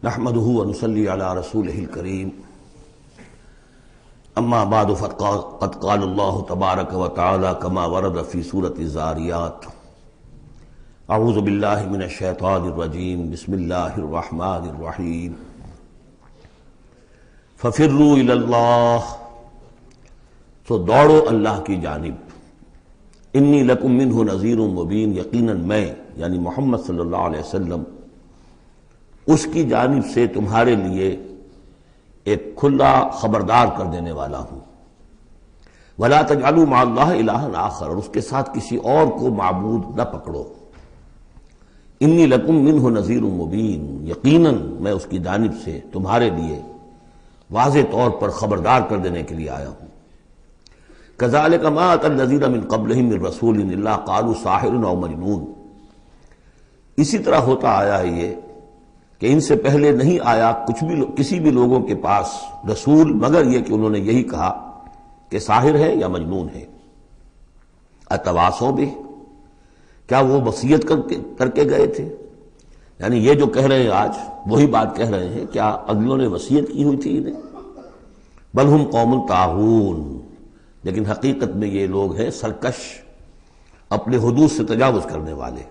نحمده ونصلي على رسوله الكريم اما بعد فقد قال الله تبارك وتعالى كما ورد في سورة الزاريات اعوذ بالله من الشيطان الرجيم بسم الله الرحمن الرحيم ففروا الى اللہ، تو دوڑو اللہ کی جانب، انی لکم منہ نذیر مبین، یقیناً میں یعنی محمد صلی اللہ علیہ وسلم اس کی جانب سے تمہارے لیے ایک کھلا خبردار کر دینے والا ہوں۔ وَلَا تَجْعَلُوا مَعَ اللَّهِ إِلَٰهًا آخر، اور اس کے ساتھ کسی اور کو معبود نہ پکڑو۔ انی لکم منہ نذیر مبین، یقیناً میں اس کی جانب سے تمہارے لیے واضح طور پر خبردار کر دینے کے لیے آیا ہوں۔ كَذَلِكَ مَا أَتَى الَّذِينَ مِن قَبْلِهِم مِّن رَّسُولٍ إِلَّا قَالُوا سَاحِرٌ أَوْ مَجْنُونٌ، اسی طرح ہوتا آیا ہے یہ کہ ان سے پہلے نہیں آیا کسی بھی لوگوں کے پاس رسول مگر یہ کہ انہوں نے یہی کہا کہ ساحر ہے یا مجنون ہے۔ اتواصوا بہ، کیا وہ وصیت کر کے گئے تھے؟ یعنی یہ جو کہہ رہے ہیں آج وہی بات کہہ رہے ہیں، کیا اگلوں نے وصیت کی ہوئی تھی انہیں؟ بل ہم قوم طاغون، لیکن حقیقت میں یہ لوگ ہیں سرکش، اپنے حدود سے تجاوز کرنے والے۔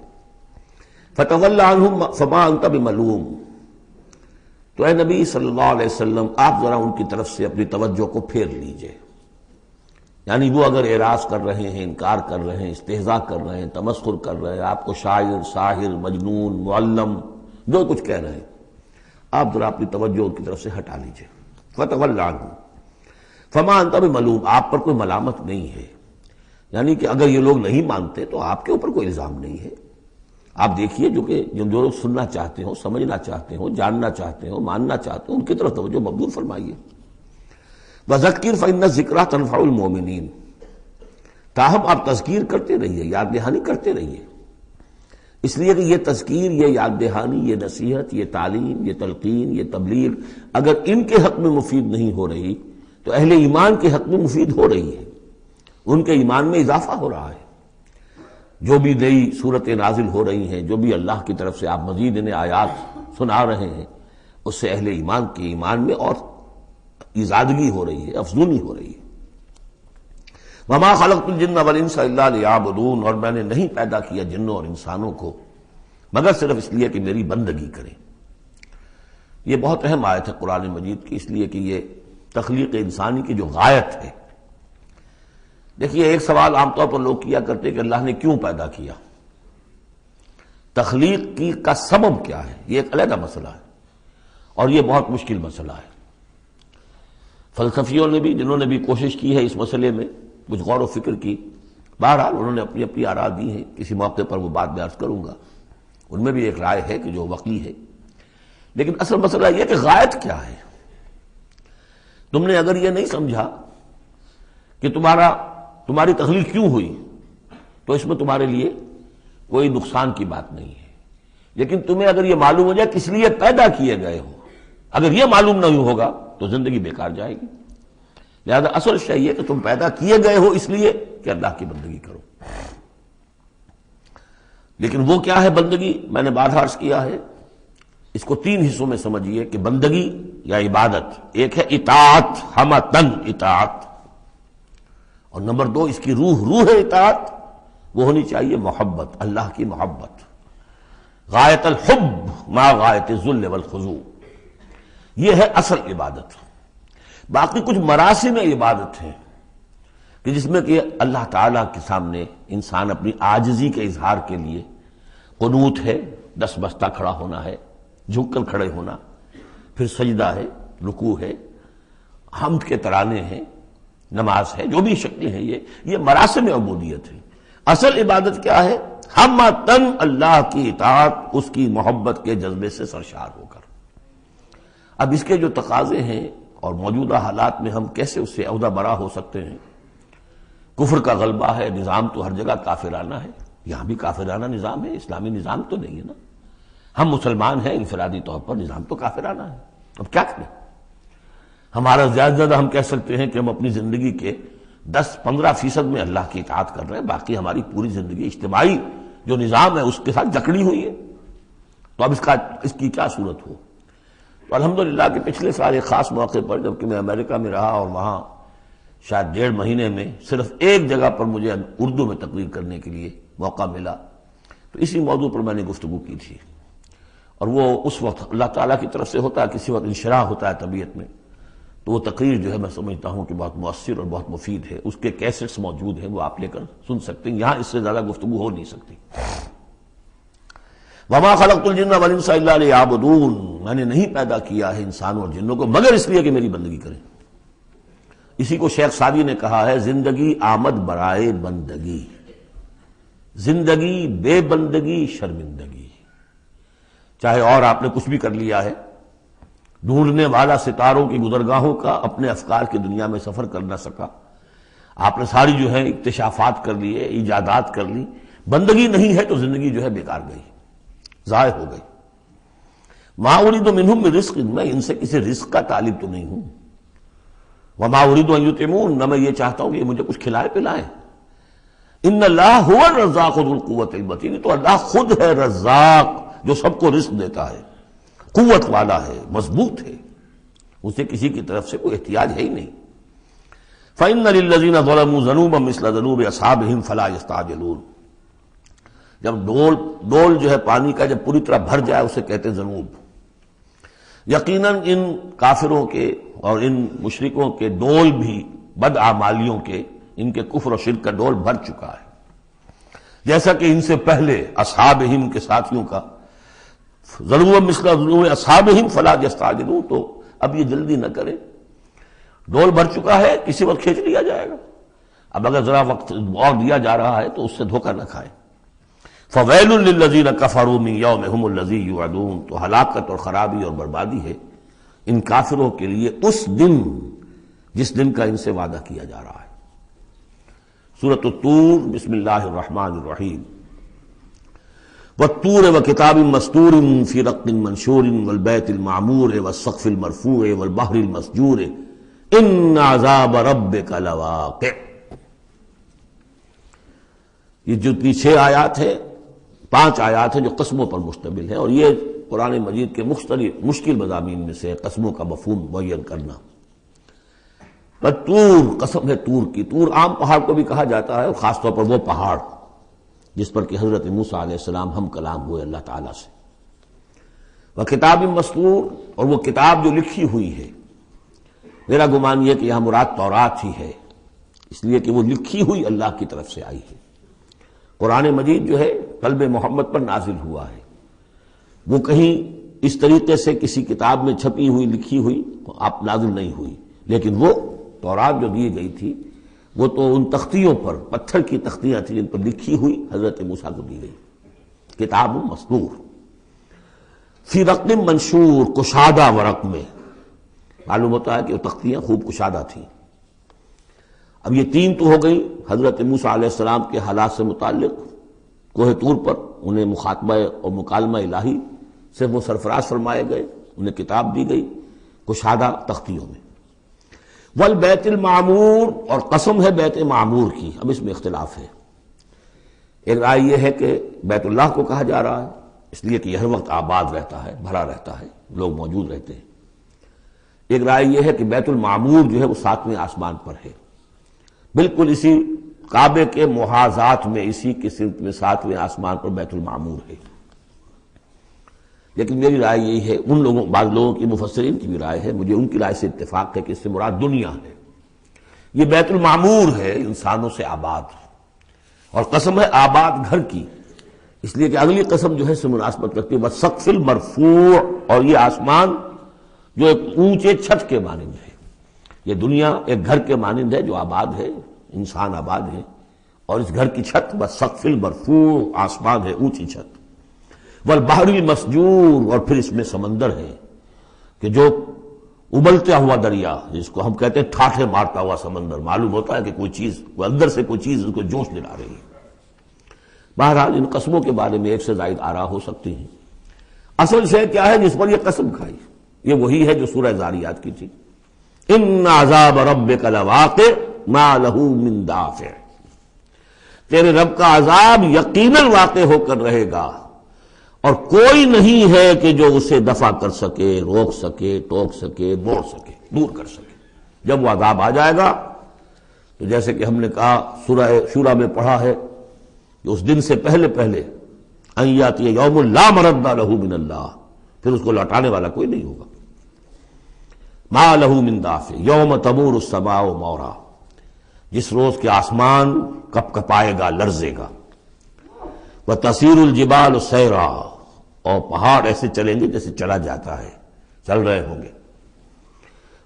فتول عنہم فما انت بملوم، تو اے نبی صلی اللہ علیہ وسلم آپ ذرا ان کی طرف سے اپنی توجہ کو پھیر لیجئے۔ یعنی وہ اگر اعراض کر رہے ہیں، انکار کر رہے ہیں، استہزاء کر رہے ہیں، تمسخر کر رہے ہیں، آپ کو شاعر، ساحر، مجنون، معلم جو کچھ کہہ رہے ہیں، آپ ذرا اپنی توجہ ان کی طرف سے ہٹا لیجئے۔ فتول عنہم فما انت بملوم، آپ پر کوئی ملامت نہیں ہے، یعنی کہ اگر یہ لوگ نہیں مانتے تو آپ کے اوپر کوئی الزام نہیں ہے۔ آپ دیکھیے جو لوگ سننا چاہتے ہو، سمجھنا چاہتے ہو، جاننا چاہتے ہو، ماننا چاہتے ہو، ان کی طرف توجہ مبذول فرمائیے۔ وَذَكِّرْ فَإِنَّ الذِّكْرَىٰ تَنفَعُ الْمُؤْمِنِينَ، تاہم آپ تذکیر کرتے رہیے، یاد دہانی کرتے رہیے، اس لیے کہ یہ تذکیر، یہ یاد دہانی، یہ نصیحت، یہ تعلیم، یہ تلقین، یہ تبلیغ اگر ان کے حق میں مفید نہیں ہو رہی تو اہل ایمان کے حق میں مفید ہو رہی ہے، ان کے ایمان میں اضافہ ہو رہا ہے۔ جو بھی نئی صورتیں نازل ہو رہی ہیں، جو بھی اللہ کی طرف سے آپ مزید انہیں آیات سنا رہے ہیں، اس سے اہل ایمان کے ایمان میں اور ازادگی ہو رہی ہے، افزونی ہو رہی ہے۔ وما خلقت الجن والانس الا لیعبدون، اور میں نے نہیں پیدا کیا جنوں اور انسانوں کو مگر صرف اس لیے کہ میری بندگی کریں۔ یہ بہت اہم آیت ہے قرآن مجید کی، اس لیے کہ یہ تخلیق انسانی کی جو غایت ہے۔ دیکھیے ایک سوال عام طور پر لوگ کیا کرتے کہ اللہ نے کیوں پیدا کیا، تخلیق کی کا سبب کیا ہے، یہ ایک علیحدہ مسئلہ ہے اور یہ بہت مشکل مسئلہ ہے۔ فلسفیوں نے بھی، جنہوں نے بھی کوشش کی ہے اس مسئلے میں کچھ غور و فکر کی، بہرحال انہوں نے اپنی اپنی آراء دی ہیں، کسی موقع پر وہ بات میں عرض کروں گا، ان میں بھی ایک رائے ہے کہ جو وقی ہے۔ لیکن اصل مسئلہ یہ کہ غایت کیا ہے۔ تم نے اگر یہ نہیں سمجھا کہ تمہاری تخلیق کیوں ہوئی تو اس میں تمہارے لیے کوئی نقصان کی بات نہیں ہے، لیکن تمہیں اگر یہ معلوم ہو جائے کس لیے پیدا کیے گئے ہو، اگر یہ معلوم نہیں ہوگا تو زندگی بیکار جائے گی۔ لہذا اصل شے یہ کہ تم پیدا کیے گئے ہو اس لیے کہ اللہ کی بندگی کرو۔ لیکن وہ کیا ہے بندگی؟ میں نے بار عرض کیا ہے، اس کو تین حصوں میں سمجھیے کہ بندگی یا عبادت، ایک ہے اطاعت، ہمتن اطاعت، اور نمبر دو اس کی روح اطاعت، وہ ہونی چاہیے محبت، اللہ کی محبت، غایت الحب ما غایت الذل والخضوع، یہ ہے اصل عبادت۔ باقی کچھ مراسم عبادت ہیں کہ جس میں کہ اللہ تعالیٰ کے سامنے انسان اپنی عاجزی کے اظہار کے لیے قنوت ہے، دس بستہ کھڑا ہونا ہے، جھک کر کھڑے ہونا، پھر سجدہ ہے، رکوع ہے، حمد کے ترانے ہیں، نماز ہے، جو بھی شکلیں ہیں، یہ مراسم عبودیت ہے۔ اصل عبادت کیا ہے؟ ہمتن اللہ کی اطاعت، اس کی محبت کے جذبے سے سرشار ہو کر۔ اب اس کے جو تقاضے ہیں اور موجودہ حالات میں ہم کیسے اس سے عہدہ برا ہو سکتے ہیں؟ کفر کا غلبہ ہے، نظام تو ہر جگہ کافرانہ ہے، یہاں بھی کافرانہ نظام ہے، اسلامی نظام تو نہیں ہے نا۔ ہم مسلمان ہیں انفرادی طور پر، نظام تو کافرانہ ہے، اب کیا کریں؟ ہمارا زیادہ زیادہ ہم کہہ سکتے ہیں کہ ہم اپنی زندگی کے 10-15% میں اللہ کی اطاعت کر رہے ہیں، باقی ہماری پوری زندگی اجتماعی جو نظام ہے اس کے ساتھ جکڑی ہوئی ہے۔ تو اب اس کی کیا صورت ہو؟ تو الحمدللہ کہ پچھلے سال ایک خاص موقع پر جبکہ میں امریکہ میں رہا اور وہاں شاید 1.5 مہینے میں صرف ایک جگہ پر مجھے اردو میں تقریر کرنے کے لیے موقع ملا، تو اسی موضوع پر میں نے گفتگو کی تھی، اور وہ اس وقت اللہ تعالیٰ کی طرف سے ہوتا ہے، کسی وقت انشراح ہوتا ہے طبیعت میں، تو وہ تقریر جو ہے میں سمجھتا ہوں کہ بہت مؤثر اور بہت مفید ہے۔ اس کے کیسٹس موجود ہیں، وہ آپ لے کر سن سکتے ہیں، یہاں اس سے زیادہ گفتگو ہو نہیں سکتی۔ وما خلقت الجن والانس الا لیعبدون، میں نے نہیں پیدا کیا ہے انسانوں اور جنوں کو مگر اس لیے کہ میری بندگی کریں۔ اسی کو شیخ سعدی نے کہا ہے زندگی آمد برائے بندگی، زندگی بے بندگی شرمندگی۔ چاہے اور آپ نے کچھ بھی کر لیا ہے، ڈھونڈنے والا ستاروں کی گزرگاہوں کا اپنے افکار کی دنیا میں سفر کر نہ سکا، آپ نے ساری جو ہے اکتشافات کر لیے، ایجادات کر لی، بندگی نہیں ہے تو زندگی جو ہے بیکار گئی، ضائع ہو گئی۔ ما اريد منهم من رزق، میں ان سے کسی رزق کا طالب تو نہیں ہوں۔ وما اريد ان يطعمون، نہ میں یہ چاہتا ہوں کہ یہ مجھے کچھ کھلائے پلائیں۔ ان اللہ هو الرزاق ذو القوة المتین، تو اللہ خود ہے رزاق جو سب کو رزق دیتا ہے، قوت والا ہے، مضبوط ہے، اسے کسی کی طرف سے کوئی احتیاج ہے ہی نہیں۔ فإن للذین ظلموا ذنوبا مثل ذنوب اصحابهم فلا يستعجلون، جب ڈول جو ہے پانی کا جب پوری طرح بھر جائے اسے کہتے ہیں ذنوب۔ یقیناً ان کافروں کے اور ان مشرکوں کے ڈول بھی بدعمالیوں کے، ان کے کفر و شرک کا ڈول بھر چکا ہے، جیسا کہ ان سے پہلے اصحابہم کے ساتھیوں کا ذنوب مثل ذنوب اصحابہم فلا یستعجلون، تو اب یہ جلدی نہ کریں، ڈول بھر چکا ہے، کسی وقت کھینچ لیا جائے گا، اب اگر ذرا وقت اور دیا جا رہا ہے تو اس سے دھوکہ نہ کھائیں۔ فویل للذین کفروا من یومہم الذی یوعدون، تو ہلاکت اور خرابی اور بربادی ہے ان کافروں کے لیے اس دن جس دن کا ان سے وعدہ کیا جا رہا ہے۔ سورۃ الطور، بسم اللہ الرحمن الرحیم۔ والطور وکتاب مسطور فی رق منشور والبیت المعمور والسقف المرفوع والبحر المسجور ان عذاب ربک لواقع۔ یہ جو 6 آیات ہیں، 5 آیات ہیں جو قسموں پر مشتمل ہیں، اور یہ قرآن مجید کے مختلف مشکل مضامین میں سے قسموں کا مفہوم معین کرنا۔ طور، قسم ہے طور کی، طور عام پہاڑ کو بھی کہا جاتا ہے، اور خاص طور پر وہ پہاڑ جس پر کہ حضرت موسیٰ علیہ السلام ہم کلام ہوئے اللہ تعالیٰ سے۔ وہ کتاب مسطور، اور وہ کتاب جو لکھی ہوئی ہے، میرا گمان یہ کہ یہاں مراد تورات ہی ہے، اس لیے کہ وہ لکھی ہوئی اللہ کی طرف سے آئی ہے۔ قرآن مجید جو ہے قلب محمد پر نازل ہوا ہے، وہ کہیں اس طریقے سے کسی کتاب میں چھپی ہوئی لکھی ہوئی آپ نازل نہیں ہوئی، لیکن وہ تورات جو دی گئی تھی وہ تو ان تختیوں پر، پتھر کی تختیاں تھیں جن پر لکھی ہوئی حضرت موسیٰ کو دی گئی، کتاب مسطور فی رق منشور، کشادہ ورق میں، معلوم ہوتا ہے کہ وہ تختیاں خوب کشادہ تھیں۔ اب یہ 3 تو ہو گئی حضرت موسیٰ علیہ السلام کے حالات سے متعلق، کوہ طور پر انہیں مخاطبہ اور مکالمہ الہی سے وہ سرفراز فرمائے گئے، انہیں کتاب دی گئی کشادہ تختیوں میں۔ والبیت المعمور، اور قسم ہے بیت معمور کی، اب اس میں اختلاف ہے۔ ایک رائے یہ ہے کہ بیت اللہ کو کہا جا رہا ہے اس لیے کہ یہ ہر وقت آباد رہتا ہے، بھرا رہتا ہے، لوگ موجود رہتے ہیں۔ ایک رائے یہ ہے کہ بیت المعمور جو ہے وہ 7ویں آسمان پر ہے، بالکل اسی کعبے کے محاذات میں، اسی کی سمت میں 7ویں آسمان پر بیت المعمور ہے۔ لیکن میری رائے یہی ہے، ان لوگوں، بعض لوگوں کی مفسرین کی بھی رائے ہے، مجھے ان کی رائے سے اتفاق ہے کہ اس سے مراد دنیا ہے، یہ بیت المعمور ہے انسانوں سے آباد، اور قسم ہے آباد گھر کی، اس لیے کہ اگلی قسم جو ہے اس سے مناسبت رکھتی ہے والسقف المرفوع، اور یہ آسمان جو ایک اونچے چھت کے مانند ہے، یہ دنیا ایک گھر کے مانند ہے جو آباد ہے، انسان آباد ہے، اور اس گھر کی چھت والسقف المرفوع، آسمان ہے، اونچی چھت، والبحر المسجور، اور پھر اس میں سمندر ہے کہ جو ابلتا ہوا دریا، جس کو ہم کہتے ہیں ٹھاٹھے مارتا ہوا سمندر، معلوم ہوتا ہے کہ کوئی چیز، کوئی اندر سے کوئی چیز اس کو جوش دلا رہی ہے۔ بہرحال ان قسموں کے بارے میں 1 سے زائد آراء ہو سکتی ہیں، اصل شے کیا ہے جس پر یہ قسم کھائی، یہ وہی ہے جو سورہ ذاریات کی تھی، ان عذاب ربک لواقع ما لہ من دافع، تیرے رب کا عذاب یقیناً واقع ہو کر رہے گا، اور کوئی نہیں ہے کہ جو اسے دفع کر سکے، روک سکے، ٹوک سکے، موڑ سکے، دور کر سکے۔ جب وہ عذاب آ جائے گا تو جیسے کہ ہم نے کہا سورہ شورى میں پڑھا ہے کہ اس دن سے پہلے ان یاتی یوم لا مرد لہ من اللہ، پھر اس کو لوٹانے والا کوئی نہیں ہوگا۔ ما لہ من دافع یوم تمور السماء مورا، جس روز کے آسمان کپ کپائے گا، لرزے گا۔ وتصیر الجبال سیرا، اور پہاڑ ایسے چلیں گے جیسے چلا جاتا ہے، چل رہے ہوں گے۔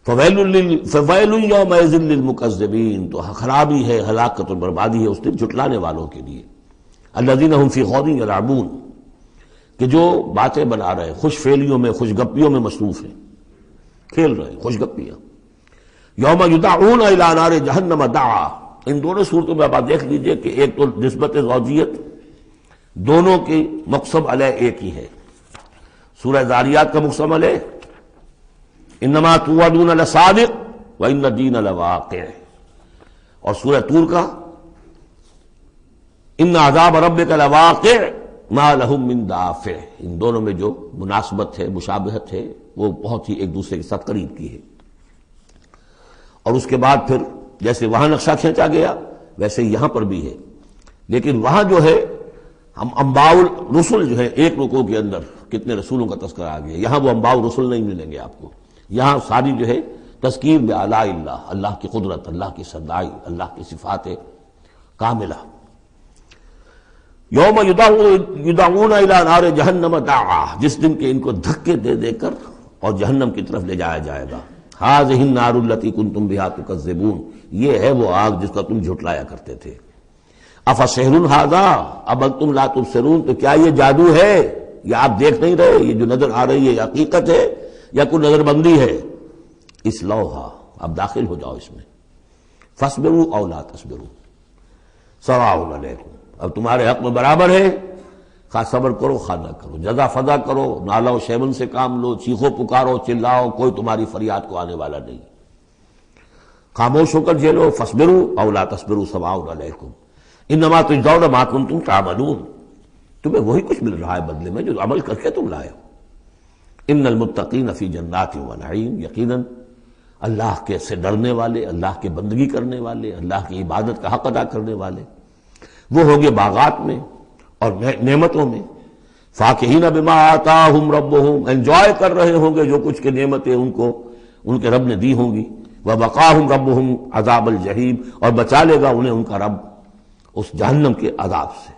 فویل یومئذ للمکذبین، تو خرابی ہے، ہلاکت اور بربادی ہے اس دن جھٹلانے والوں کے لیے۔ الذین هم فی خوض یلعبون، کہ جو باتیں بنا رہے، خوش فعلیوں میں، خوش گپیوں میں مصروف ہیں، کھیل رہے خوش گپیاں۔ یوم یدعون الی نار جہنم دعا، ان دونوں صورتوں میں آپ دیکھ لیجئے کہ ایک تو نسبت زوجیت، دونوں کی مقسم علیہ ایک ہی ہے۔ سورہ ذاریات کا مقسم علیہ انما توعدون لصادق وان الدین لواقع، اور سورہ طور کا ان عذاب ربک لواقع ما لهم من دافع، ان دونوں میں جو مناسبت ہے، مشابہت ہے، وہ بہت ہی ایک دوسرے کے ساتھ قریب کی ہے۔ اور اس کے بعد پھر جیسے وہاں نقشہ کھینچا گیا ویسے یہاں پر بھی ہے، لیکن وہاں جو ہے ہم انباء الرسل جو ہے ایک رکوع کے اندر کتنے رسولوں کا تذکرہ آ گیا، یہاں وہ انباء الرسل نہیں ملیں گے آپ کو، یہاں ساری جو ہے تذکیر بآلاء اللہ، اللہ کی قدرت، اللہ کی صدائی، اللہ کی صفات کاملہ۔ یوم یدعون الی نار جہنم دعا، جس دن کے ان کو دھکے دے دے کر اور جہنم کی طرف لے جایا جائے گا۔ ھذہ النار التی کنتم بہا تکذبون، یہ ہے وہ آگ جس کا تم جھٹلایا کرتے تھے۔ افسحر ھذا ام انتم لا تبصرون، تو کیا یہ جادو ہے، یا آپ دیکھ نہیں رہے، یہ جو نظر آ رہی ہے یہ حقیقت ہے یا کوئی نظر بندی ہے؟ اصلوھا، اب داخل ہو جاؤ اس میں۔ فاصبروا او لا تصبروا سواء علیکم، اب تمہارے حق میں برابر ہے، خواہ صبر کرو خواہ نہ کرو، جزا فضا کرو، نالا و شیمن سے کام لو، چیخو پکارو، چلاؤ، کوئی تمہاری فریاد کو آنے والا نہیں، خاموش ہو کر جھیلو۔ فاصبروا او لا تصبروا سواء علیکم انما تجزون ما کنتم تعملون، تمہیں وہی کچھ مل رہا ہے بدلے میں جو عمل کر کے تم لائے ہو۔ ان المتقین فی جنات و نعیم، یقیناً اللہ کے سے ڈرنے والے، اللہ کے بندگی کرنے والے، اللہ کی عبادت کا حق ادا کرنے والے، وہ ہوں گے باغات میں اور نعمتوں میں۔ فاکہین بما آتاہم ربہم، انجوائے کر رہے ہوں گے جو کچھ کے نعمتیں ان کو ان کے رب نے دی ہوں گی۔ ووقاہم ربہم عذاب الجحیم، اور بچا لے گا انہیں ان کا رب اس جہنم کے عذاب سے۔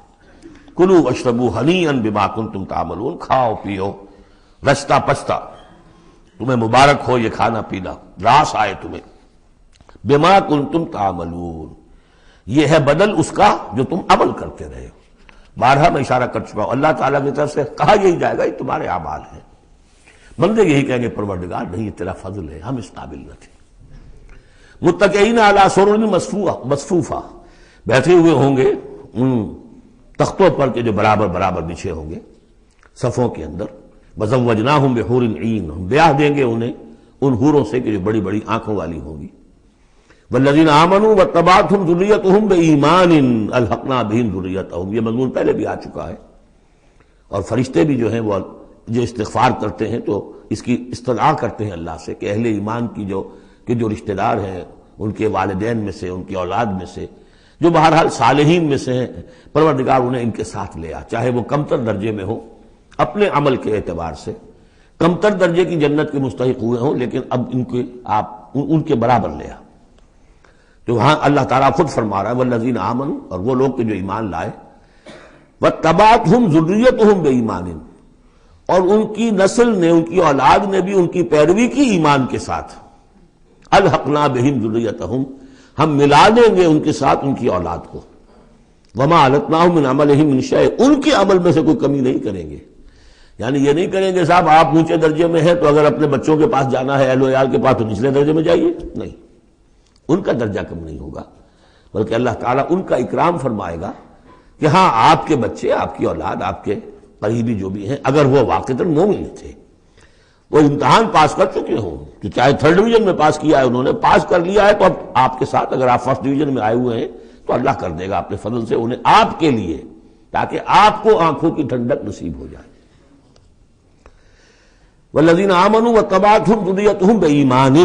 کلوا واشربوا ہنیئا بما کنتم تعملون، کھاؤ پیو رچتا پچتا، تمہیں مبارک ہو یہ کھانا پینا، راس آئے تمہیں، بما کنتم تعملون، یہ ہے بدل اس کا جو تم عمل کرتے رہے ہو۔ بارہا میں اشارہ کر چکا ہوں، اللہ تعالیٰ کی طرف سے کہا یہی جائے گا یہ تمہارے اعمال ہیں، بندے یہی کہیں گے پروردگار نہیں یہ تیرا فضل ہے، ہم اس قابل نہ تھے۔ متکئین علی سرر مصفوفہ، بیٹھے ہوئے ہوں گے ان تختوں پر کے جو برابر برابر بچھے ہوں گے صفوں کے اندر۔ وزوجناہم بحور عین، ہم بیاہ دیں گے انہیں ان حوروں سے کہ جو بڑی بڑی آنکھوں والی ہوں گی۔ والذین آمنوا واتبعتہم ذریتہم بایمان الحقنا بہم ذریتہم، یہ مضمون پہلے بھی آ چکا ہے۔ اور فرشتے بھی جو ہیں وہ جو استغفار کرتے ہیں تو اس کی استدعا کرتے ہیں اللہ سے کہ اہل ایمان کی جو رشتہ دار ہیں، ان کے والدین میں سے، ان کی اولاد میں سے، جو بہرحال صالحین میں سے ہیں، پروردگار انہیں ان کے ساتھ لے آ، چاہے وہ کمتر درجے میں ہو اپنے عمل کے اعتبار سے، کمتر درجے کی جنت کے مستحق ہوئے ہوں، لیکن اب ان کے برابر لے آ۔ تو وہاں اللہ تعالیٰ خود فرما رہا ہے والذین آمنوا، اور وہ لوگ کہ جو ایمان لائے، واتبعتہم ذریتہم بایمان، اور ان کی نسل نے، ان کی اولاد نے بھی ان کی پیروی کی ایمان کے ساتھ، الحقنا بہم ذریتہم، ہم ملا دیں گے ان کے ساتھ ان کی اولاد کو، وما التناہم من عملہم من شیء، ان کے عمل میں سے کوئی کمی نہیں کریں گے۔ یعنی یہ نہیں کریں گے صاحب آپ اونچے درجے میں ہیں تو اگر اپنے بچوں کے پاس جانا ہے، اہل و عیال کے پاس، تو نچلے درجے میں جائیے، نہیں، ان کا درجہ کم نہیں ہوگا، بلکہ اللہ تعالیٰ ان کا اکرام فرمائے گا کہ ہاں آپ کے بچے، آپ کی اولاد، آپ کے قریبی جو بھی ہیں، اگر وہ واقعتاً مومن تھے، وہ امتحان پاس کر چکے ہوں، تو چاہے 3rd ڈویژن میں پاس کیا ہے انہوں نے، پاس کر لیا ہے، تو اب آپ کے ساتھ اگر آپ 1st ڈویژن میں آئے ہوئے ہیں تو اللہ کر دے گا اپنے فضل سے انہیں آپ کے لیے، تاکہ آپ کو آنکھوں کی ٹھنڈک نصیب ہو جائے۔ والذین آمنوا واتبعتهم ذریتهم بإیمان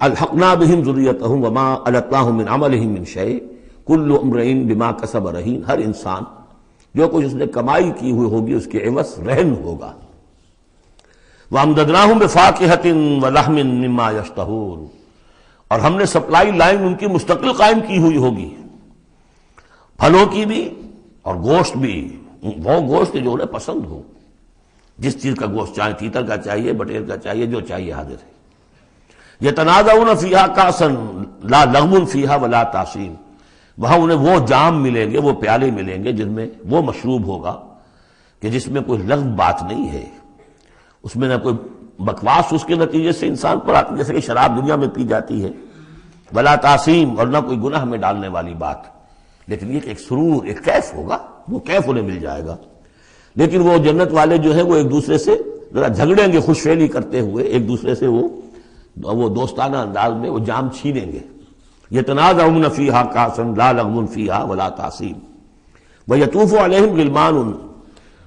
الحقنا بهم ذریتهم وما ألتناهم من عملهم من شیء کل امرئ بما کسب رہین، ہر انسان جو کچھ اس نے کمائی کی ہوئی ہوگی اس کے عوض رہن ہوگا۔ وَأَمْدَدْنَاهُمْ بِفَاكِهَةٍ وَلَحْمٍ مِّمَّا يَشْتَهُونَ، اور ہم نے سپلائی لائن ان کی مستقل قائم کی ہوئی ہوگی، پھلوں کی بھی اور گوشت بھی، وہ گوشت جو انہیں پسند ہو، جس چیز کا گوشت چاہے، تیتر کا چاہیے، بٹیر کا چاہیے، جو چاہیے حاضر ہے۔ یتنازعون فیہا کاسا لا لغو فیہا ولا تاثیم، وہاں انہیں وہ جام ملیں گے، وہ پیالے ملیں گے جن میں وہ مشروب ہوگا کہ جس میں کوئی لغو بات نہیں ہے، اس میں نہ کوئی بکواس اس کے نتیجے سے انسان پر آتی جیسے کہ شراب دنیا میں پی جاتی ہے، ولا تعصیم، اور نہ کوئی گناہ میں ڈالنے والی بات، لیکن یہ کہ ایک سرور، ایک کیف ہوگا، وہ کیف انہیں مل جائے گا۔ لیکن وہ جنت والے جو ہیں وہ ایک دوسرے سے ذرا جھگڑیں گے، خوش فہمی کرتے ہوئے ایک دوسرے سے وہ دوستانہ انداز میں وہ جام چھینیں گے۔ یتنازعون فیہا کاسا لا لغو فیہا ولا تعصیم ویطوف علیہم غلمان،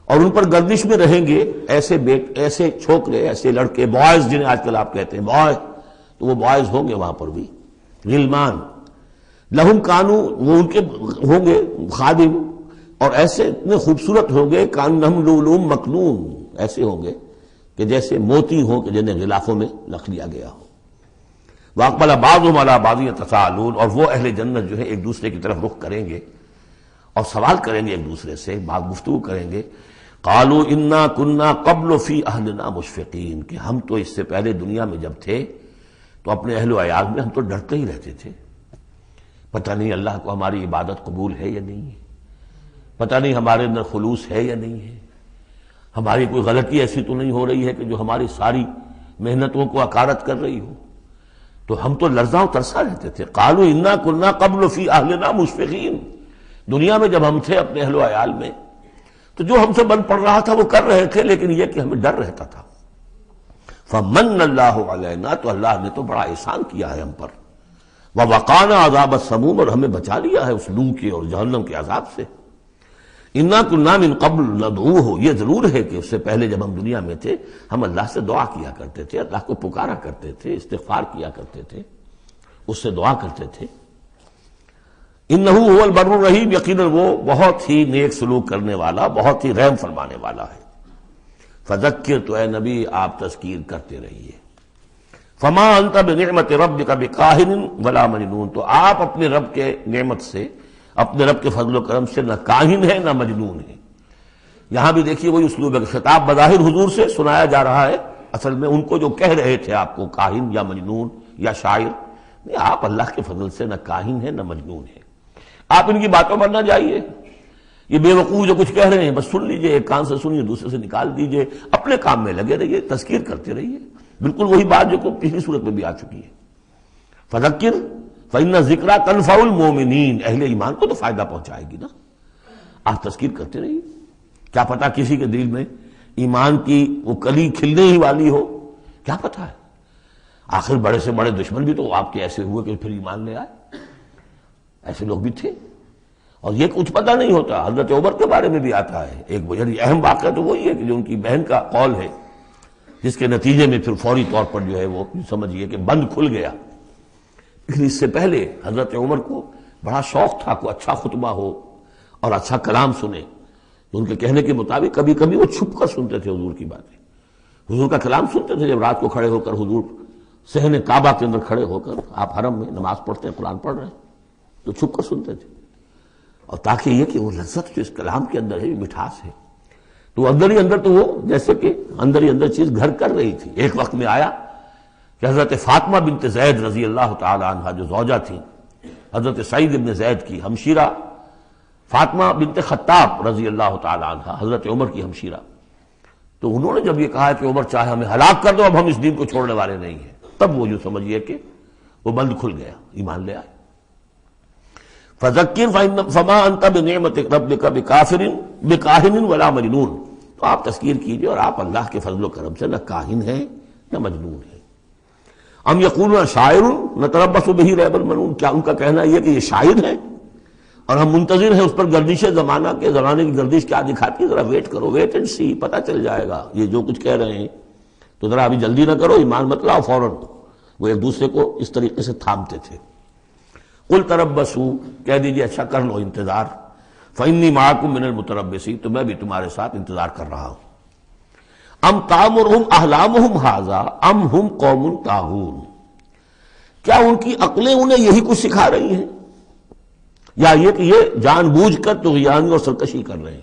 اور ان پر گردش میں رہیں گے ایسے چھوکرے، ایسے لڑکے، بوائز جنہیں آج کل آپ کہتے ہیں بوائے، تو وہ بوائز ہوں گے وہاں پر بھی، غلمان لہم کانو، وہ ان کے ہوں گے خادم، اور ایسے اتنے خوبصورت ہوں گے کانہم لؤلؤ مکنون، ایسے ہوں گے کہ جیسے موتی ہوں کہ جنہیں غلافوں میں رکھ لیا گیا ہو۔ واقبل بعضهم علی بعض یتساءلون، اور وہ اہل جنت جو ہے ایک دوسرے کی طرف رخ کریں گے اور سوال کریں گے ایک دوسرے سے، بات گفتگو کریں گے، قالوا انا کنا قبل فی اہلنا مشفقین، کہ ہم تو اس سے پہلے دنیا میں جب تھے تو اپنے اہل و عیال میں ہم تو ڈرتے ہی رہتے تھے، پتہ نہیں اللہ کو ہماری عبادت قبول ہے یا نہیں ہے، پتہ نہیں ہمارے اندر خلوص ہے یا نہیں ہے، ہماری کوئی غلطی ایسی تو نہیں ہو رہی ہے کہ جو ہماری ساری محنتوں کو اکارت کر رہی ہو، تو ہم تو لرزاں و ترسا رہتے تھے۔ قالوا انا کنا قبل فی اہلنا مشفقین، دنیا میں جب ہم تھے اپنے اہل و عیال میں تو جو ہم سے بن پڑ رہا تھا وہ کر رہے تھے، لیکن یہ کہ ہمیں ڈر رہتا تھا۔ فمن اللہ علینا، تو اللہ نے تو بڑا احسان کیا ہے ہم پر، ووقانا عذاب السموم، اور ہمیں بچا لیا ہے اس لو کے اور جہنم کے عذاب سے۔ انا کنا من قبل ندعوہ، یہ ضرور ہے کہ اس سے پہلے جب ہم دنیا میں تھے ہم اللہ سے دعا کیا کرتے تھے، اللہ کو پکارا کرتے تھے، استغفار کیا کرتے تھے، اس سے دعا کرتے تھے۔ انہ هو البر الرحیم، یقیناً وہ بہت ہی نیک سلوک کرنے والا، بہت ہی رحم فرمانے والا ہے۔ فذکر، تو اے نبی آپ تذکیر کرتے رہیے۔ فما انت بنعمت ربک بکاہن ولا مجنون، تو آپ اپنے رب کے نعمت سے، اپنے رب کے فضل و کرم سے نہ کاہن ہے نہ مجنون ہے۔ یہاں بھی دیکھیے وہی اسلوب ہے، خطاب بظاہر حضور سے سنایا جا رہا ہے، اصل میں ان کو جو کہہ رہے تھے آپ کو کاہن یا مجنون یا شاعر، نہیں، آپ اللہ کے فضل سے نہ کاہن ہے نہ مجنون ہے، آپ ان کی باتوں پر نہ جائیے، یہ بے وقوف جو کچھ کہہ رہے ہیں بس سن لیجئے، ایک کان سے سنیے دوسرے سے نکال دیجئے، اپنے کام میں لگے رہیے، تذکیر کرتے رہیے، بالکل وہی بات جو پچھلی صورت میں بھی آ چکی ہے۔ فذکر فإن ذکریٰ تنفع المؤمنین، اہل ایمان کو تو فائدہ پہنچائے گی نا، آپ تذکیر کرتے رہیے، کیا پتا کسی کے دل میں ایمان کی وہ کلی کھلنے ہی والی ہو، کیا پتا ہے، آخر بڑے سے بڑے دشمن بھی تو آپ کے ایسے ہوئے کہ پھر ایمان لے آئے، ایسے لوگ بھی تھے، اور یہ کچھ پتہ نہیں ہوتا۔ حضرت عمر کے بارے میں بھی آتا ہے ایک بڑی اہم واقعہ، تو وہی ہے کہ جو ان کی بہن کا قول ہے، جس کے نتیجے میں پھر فوری طور پر جو ہے وہ سمجھیے کہ بند کھل گیا، لیکن اس سے پہلے حضرت عمر کو بڑا شوق تھا کوئی اچھا خطبہ ہو اور اچھا کلام سنے، تو ان کے کہنے کے مطابق کبھی کبھی وہ چھپ کر سنتے تھے حضور کی باتیں، حضور کا کلام سنتے تھے، جب رات کو کھڑے ہو کر حضور صحن کعبہ کے اندر کھڑے ہو کر، آپ حرم میں نماز پڑھتے ہیں، قرآن پڑھ رہے ہیں، تو چھپ کر سنتے تھے، اور تاکہ یہ کہ وہ لذت جو اس کلام کے اندر ہے، مٹھاس ہے، تو اندر ہی اندر تو وہ جیسے کہ اندر ہی اندر چیز گھر کر رہی تھی۔ ایک وقت میں آیا کہ حضرت فاطمہ بنت زید رضی اللہ تعالی عنہا جو زوجہ تھی حضرت سعید بن زید کی ہمشیرہ، فاطمہ بنت خطاب رضی اللہ تعالی عنہا حضرت عمر کی ہمشیرہ، تو انہوں نے جب یہ کہا کہ عمر چاہے ہمیں ہلاک کر دو، اب ہم اس دین کو چھوڑنے والے نہیں ہیں، تب وہ یوں سمجھیے کہ وہ بند کھل گیا، ایمان لے آئے۔ فذکر فما انت بنعمت ربک بکاہن ولا مجنون، تو آپ تذکیر کیجئے اور آپ اللہ کے فضل و کرم سے نہ کاہن ہیں نہ مجنون ہیں۔ ام یقولون شاعر نتربص بہ ریب المنون، کیا ان کا کہنا یہ کہ یہ شاعر ہے اور ہم منتظر ہیں اس پر گردش زمانہ کے، زمانے کی گردش کیا دکھاتی ہے، ذرا ویٹ کرو، ویٹ اینڈ سی، پتہ چل جائے گا یہ جو کچھ کہہ رہے ہیں تو ذرا ابھی جلدی نہ کرو، ایمان مت لاؤ فوراً۔ وہ ایک دوسرے کو اس طریقے سے تھامتے تھے۔ قل تربصوا، کہہ دیجیے اچھا کر لو انتظار، فإنی معکم من المتربصین، تو میں بھی تمہارے ساتھ انتظار کر رہا ہوں۔ ام تامرہم احلامہم ھذا ام ہم قوم طاغون، کیا ان کی عقلیں انہیں یہی کچھ سکھا رہی ہیں، یا یہ کہ یہ جان بوجھ کر طغیان اور سرکشی کر رہے ہیں؟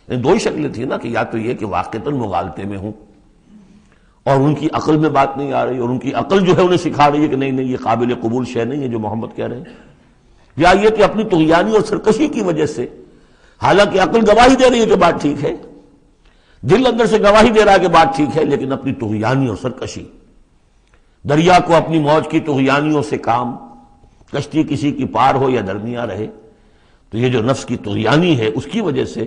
یعنی دو ہی شکلیں تھیں نا، کہ یا تو یہ کہ واقعتاً مغالطے میں ہوں اور ان کی عقل میں بات نہیں آ رہی، اور ان کی عقل جو ہے انہیں سکھا رہی ہے کہ نہیں نہیں یہ قابل قبول شے نہیں ہے جو محمد کہہ رہے ہیں، یا یہ کہ اپنی طغیانی اور سرکشی کی وجہ سے، حالانکہ عقل گواہی دے رہی ہے کہ بات ٹھیک ہے، دل اندر سے گواہی دے رہا ہے کہ بات ٹھیک ہے، لیکن اپنی طغیانی اور سرکشی، دریا کو اپنی موج کی طغیانیوں سے کام، کشتی کسی کی پار ہو یا درمیاں رہے، تو یہ جو نفس کی طغیانی ہے اس کی وجہ سے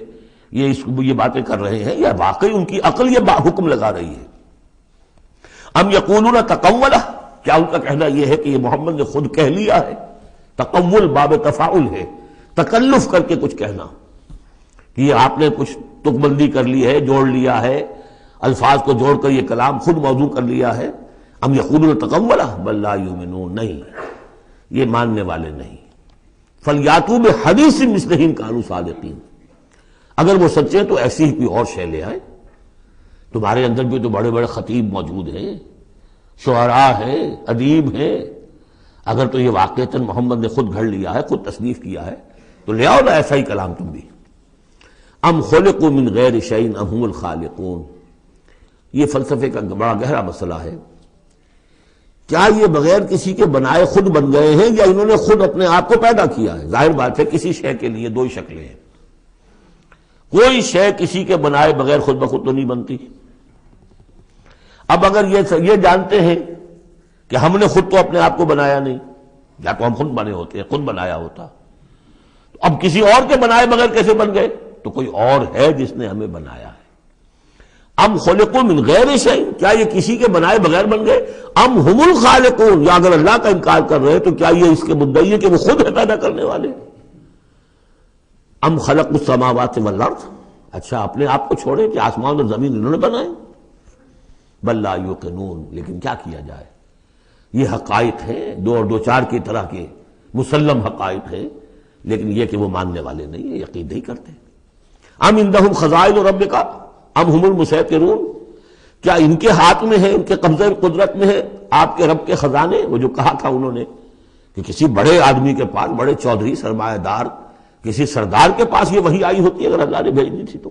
یہ باتیں کر رہے ہیں، یا واقعی ان کی عقل یہ حکم لگا رہی ہے؟ ام یقولون تقولہ، کیا ان کا کہنا یہ ہے کہ یہ محمد نے خود کہہ لیا ہے؟ تقول باب تفاعل ہے، تکلف کر کے کچھ کہنا، کہ یہ آپ نے کچھ تک بندی کر لی ہے، جوڑ لیا ہے، الفاظ کو جوڑ کر یہ کلام خود موضوع کر لیا ہے۔ ام یقولون تقولہ بل لا یؤمنون، نہیں یہ ماننے والے نہیں۔ فلیاتوا بحدیث مثلہ ان کانوا صادقین، اگر وہ سچے ہیں تو ایسی ہی کوئی اور شے لے آئے۔ تمہارے اندر بھی تو بڑے بڑے خطیب موجود ہیں، شعراء ہیں، ادیب ہیں، اگر تو یہ واقعتاً محمد نے خود گھڑ لیا ہے، خود تصنیف کیا ہے، تو لے آؤ نا ایسا ہی کلام تم بھی۔ ام خلقوا من غیر شیء ام هم الخالقون، یہ فلسفے کا بڑا گہرا مسئلہ ہے۔ کیا یہ بغیر کسی کے بنائے خود بن گئے ہیں، یا انہوں نے خود اپنے آپ کو پیدا کیا ہے؟ ظاہر بات ہے کسی شے کے لیے دو ہی شکلیں ہیں، کوئی شے کسی کے بنائے بغیر خود بخود تو نہیں بنتی۔ اب اگر یہ جانتے ہیں کہ ہم نے خود تو اپنے آپ کو بنایا نہیں، یا تو ہم خود بنے ہوتے ہیں، خود بنایا ہوتا، تو اب کسی اور کے بنائے بغیر کیسے بن گئے؟ تو کوئی اور ہے جس نے ہمیں بنایا ہے۔ ام خلقوا من غیر شیء، کیا یہ کسی کے بنائے بغیر بن گئے؟ ام ہم الخالقون، یا اگر اللہ کا انکار کر رہے تو کیا یہ اس کے مدعی ہے کہ وہ خود ہے پیدا کرنے والے؟ ام خلقوا السماوات والارض، اچھا اپنے آپ کو چھوڑے کہ آسمان اور زمین انہوں نے بنائے؟ بل لا یوقنون، لیکن کیا کیا جائے، یہ حقائق ہیں، دو اور دو چار کی طرح کے مسلم حقائق ہیں، لیکن یہ کہ وہ ماننے والے نہیں ہیں، یقین نہیں کرتے۔ ام عندہم خزائن ربک ام ہم المسیطرون، کیا ان کے ہاتھ میں ہے، ان کے قبضہ قدرت میں ہے آپ کے رب کے خزانے؟ وہ جو کہا تھا انہوں نے کہ کسی بڑے آدمی کے پاس، بڑے چودھری سرمایہ دار کسی سردار کے پاس یہ وحی آئی ہوتی اگر اللہ نے بھیجنی تھی تو۔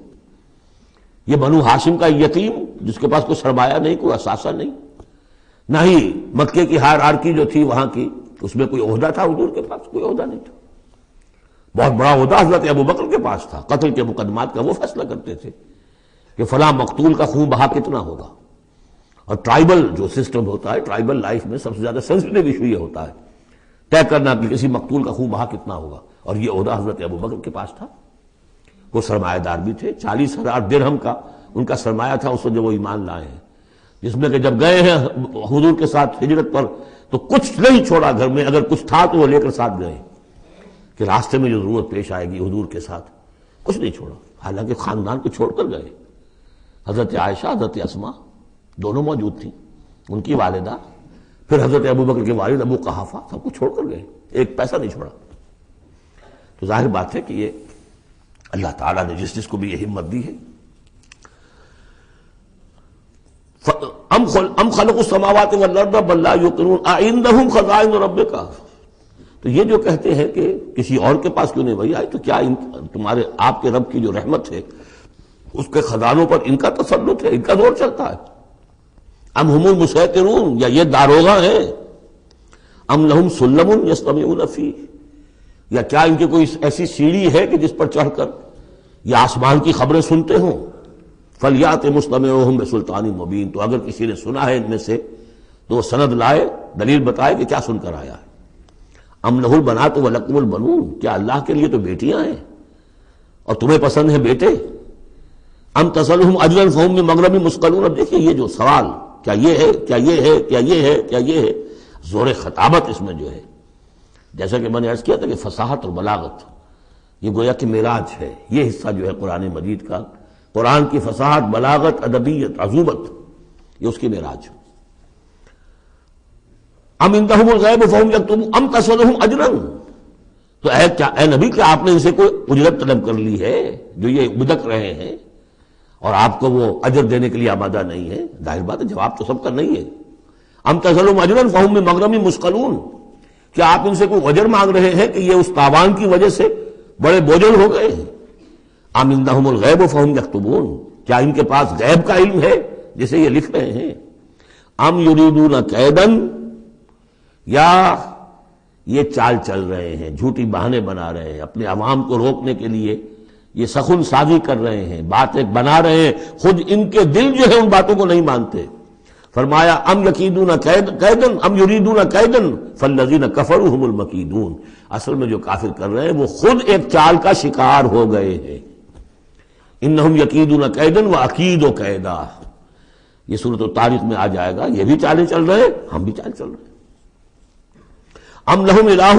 یہ بنو ہاشم کا یتیم جس کے پاس کوئی سرمایہ نہیں، کوئی اثاثہ نہیں، نہ ہی مکے کی ہائرارکی جو تھی وہاں کی اس میں کوئی عہدہ تھا، حضور کے پاس کوئی عہدہ نہیں تھا۔ بہت بڑا عہدہ حضرت ابوبکر کے پاس تھا، قتل کے مقدمات کا وہ فیصلہ کرتے تھے کہ فلاں مقتول کا خون بہا کتنا ہوگا، اور ٹرائبل جو سسٹم ہوتا ہے، ٹرائبل لائف میں سب سے زیادہ سینسٹیو ایشو یہ ہوتا ہے طے کرنا کہ کسی مقتول کا خون بہا کتنا ہوگا، اور یہ عہدہ حضرت ابوبکر کے پاس تھا۔ وہ سرمایہ دار بھی تھے، 40,000 درہم کا ان کا سرمایہ تھا اس وقت جب وہ ایمان لائے ہیں، جس میں کہ جب گئے ہیں حضور کے ساتھ ہجرت پر تو کچھ نہیں چھوڑا گھر میں، اگر کچھ تھا تو وہ لے کر ساتھ گئے کہ راستے میں جو ضرورت پیش آئے گی حضور کے ساتھ، کچھ نہیں چھوڑا، حالانکہ خاندان کو چھوڑ کر گئے۔ حضرت عائشہ، حضرت اسماء دونوں موجود تھیں، ان کی والدہ، پھر حضرت ابوبکر کے والد ابو قحافہ، سب کو چھوڑ کر گئے، ایک پیسہ نہیں چھوڑا۔ تو ظاہر بات ہے کہ یہ اللہ تعالیٰ نے جس کو بھی یہ ہمت دی ہے۔ ام خلقوا السماوات والارض بل لا یوقنون اعندہم خزائن ربک، تو یہ جو کہتے ہیں کہ کسی اور کے پاس کیوں نہیں وہی آئی، تو کیا تمہارے آپ کے رب کی جو رحمت ہے اس کے خزانوں پر ان کا تسلط ہے، ان کا زور چلتا ہے؟ ام ہم المسیطرون، یا یہ داروغہ ہیں؟ ام لہم سلم یستمعون فیہ، یا کیا ان کی کوئی ایسی سیڑھی ہے کہ جس پر چڑھ کر یہ آسمان کی خبریں سنتے ہوں؟ فلیات مستمعہم بسلطان مبین، تو اگر کسی نے سنا ہے ان میں سے تو وہ سند لائے، دلیل بتائے کہ کیا سن کر آیا ہے۔ ام لہ البنات ولکم البنون، کیا اللہ کے لیے تو بیٹیاں ہیں اور تمہیں پسند ہیں بیٹے؟ ام تسألہم اجرا فہم من مغرم مثقلون، اب دیکھیے یہ جو سوال، کیا یہ ہے، کیا یہ ہے، کیا یہ ہے، کیا یہ ہے، زور خطابت اس میں جو ہے، جیسا کہ میں نے عرض کیا تھا کہ فصاحت اور بلاغت یہ گویا کہ معراج ہے، یہ حصہ جو ہے قرآن مجید کا، قرآن کی فصاحت، بلاغت، ادبیت، عذوبت، یہ اس کی معراج۔ ام عندہم الغیب فہم یکتبون ام تسألہم اجرا، تو اے نبی کیا آپ نے ان سے کوئی اجرت طلب کر لی ہے جو یہ بدک رہے ہیں اور آپ کو وہ اجر دینے کے لیے آمادہ نہیں ہے؟ ظاہر بات ہے جواب تو سب کا نہیں ہے۔ ام تسألہم اجرا فہم من مغرم مثقلون، کیا آپ ان سے کوئی اجر مانگ رہے ہیں کہ یہ اس تاوان کی وجہ سے بڑے بوجھل ہو گئے ہیں؟ ام عندہم الغیب فہم یکتبون، کیا ان کے پاس غیب کا علم ہے جسے یہ لکھ رہے ہیں؟ ام یریدون کیدا، یا یہ چال چل رہے ہیں، جھوٹی بہانے بنا رہے ہیں اپنے عوام کو روکنے کے لیے، یہ سخن سازی کر رہے ہیں، باتیں بنا رہے ہیں، خود ان کے دل جو ہے ان باتوں کو نہیں مانتے۔ فرمایا ام یکیدون کیدا ام یریدون کیدا فالذین کفروا هم المکیدون، اصل میں جو کافر کر رہے ہیں وہ خود ایک چال کا شکار ہو گئے ہیں۔ انہم یکیدون کیدا واکید کیدا، یہ سورۃ الطارق میں آ جائے گا، یہ بھی چالیں چل رہے ہیں، ہم بھی چال چل رہے ہیں۔ ام لہم الہ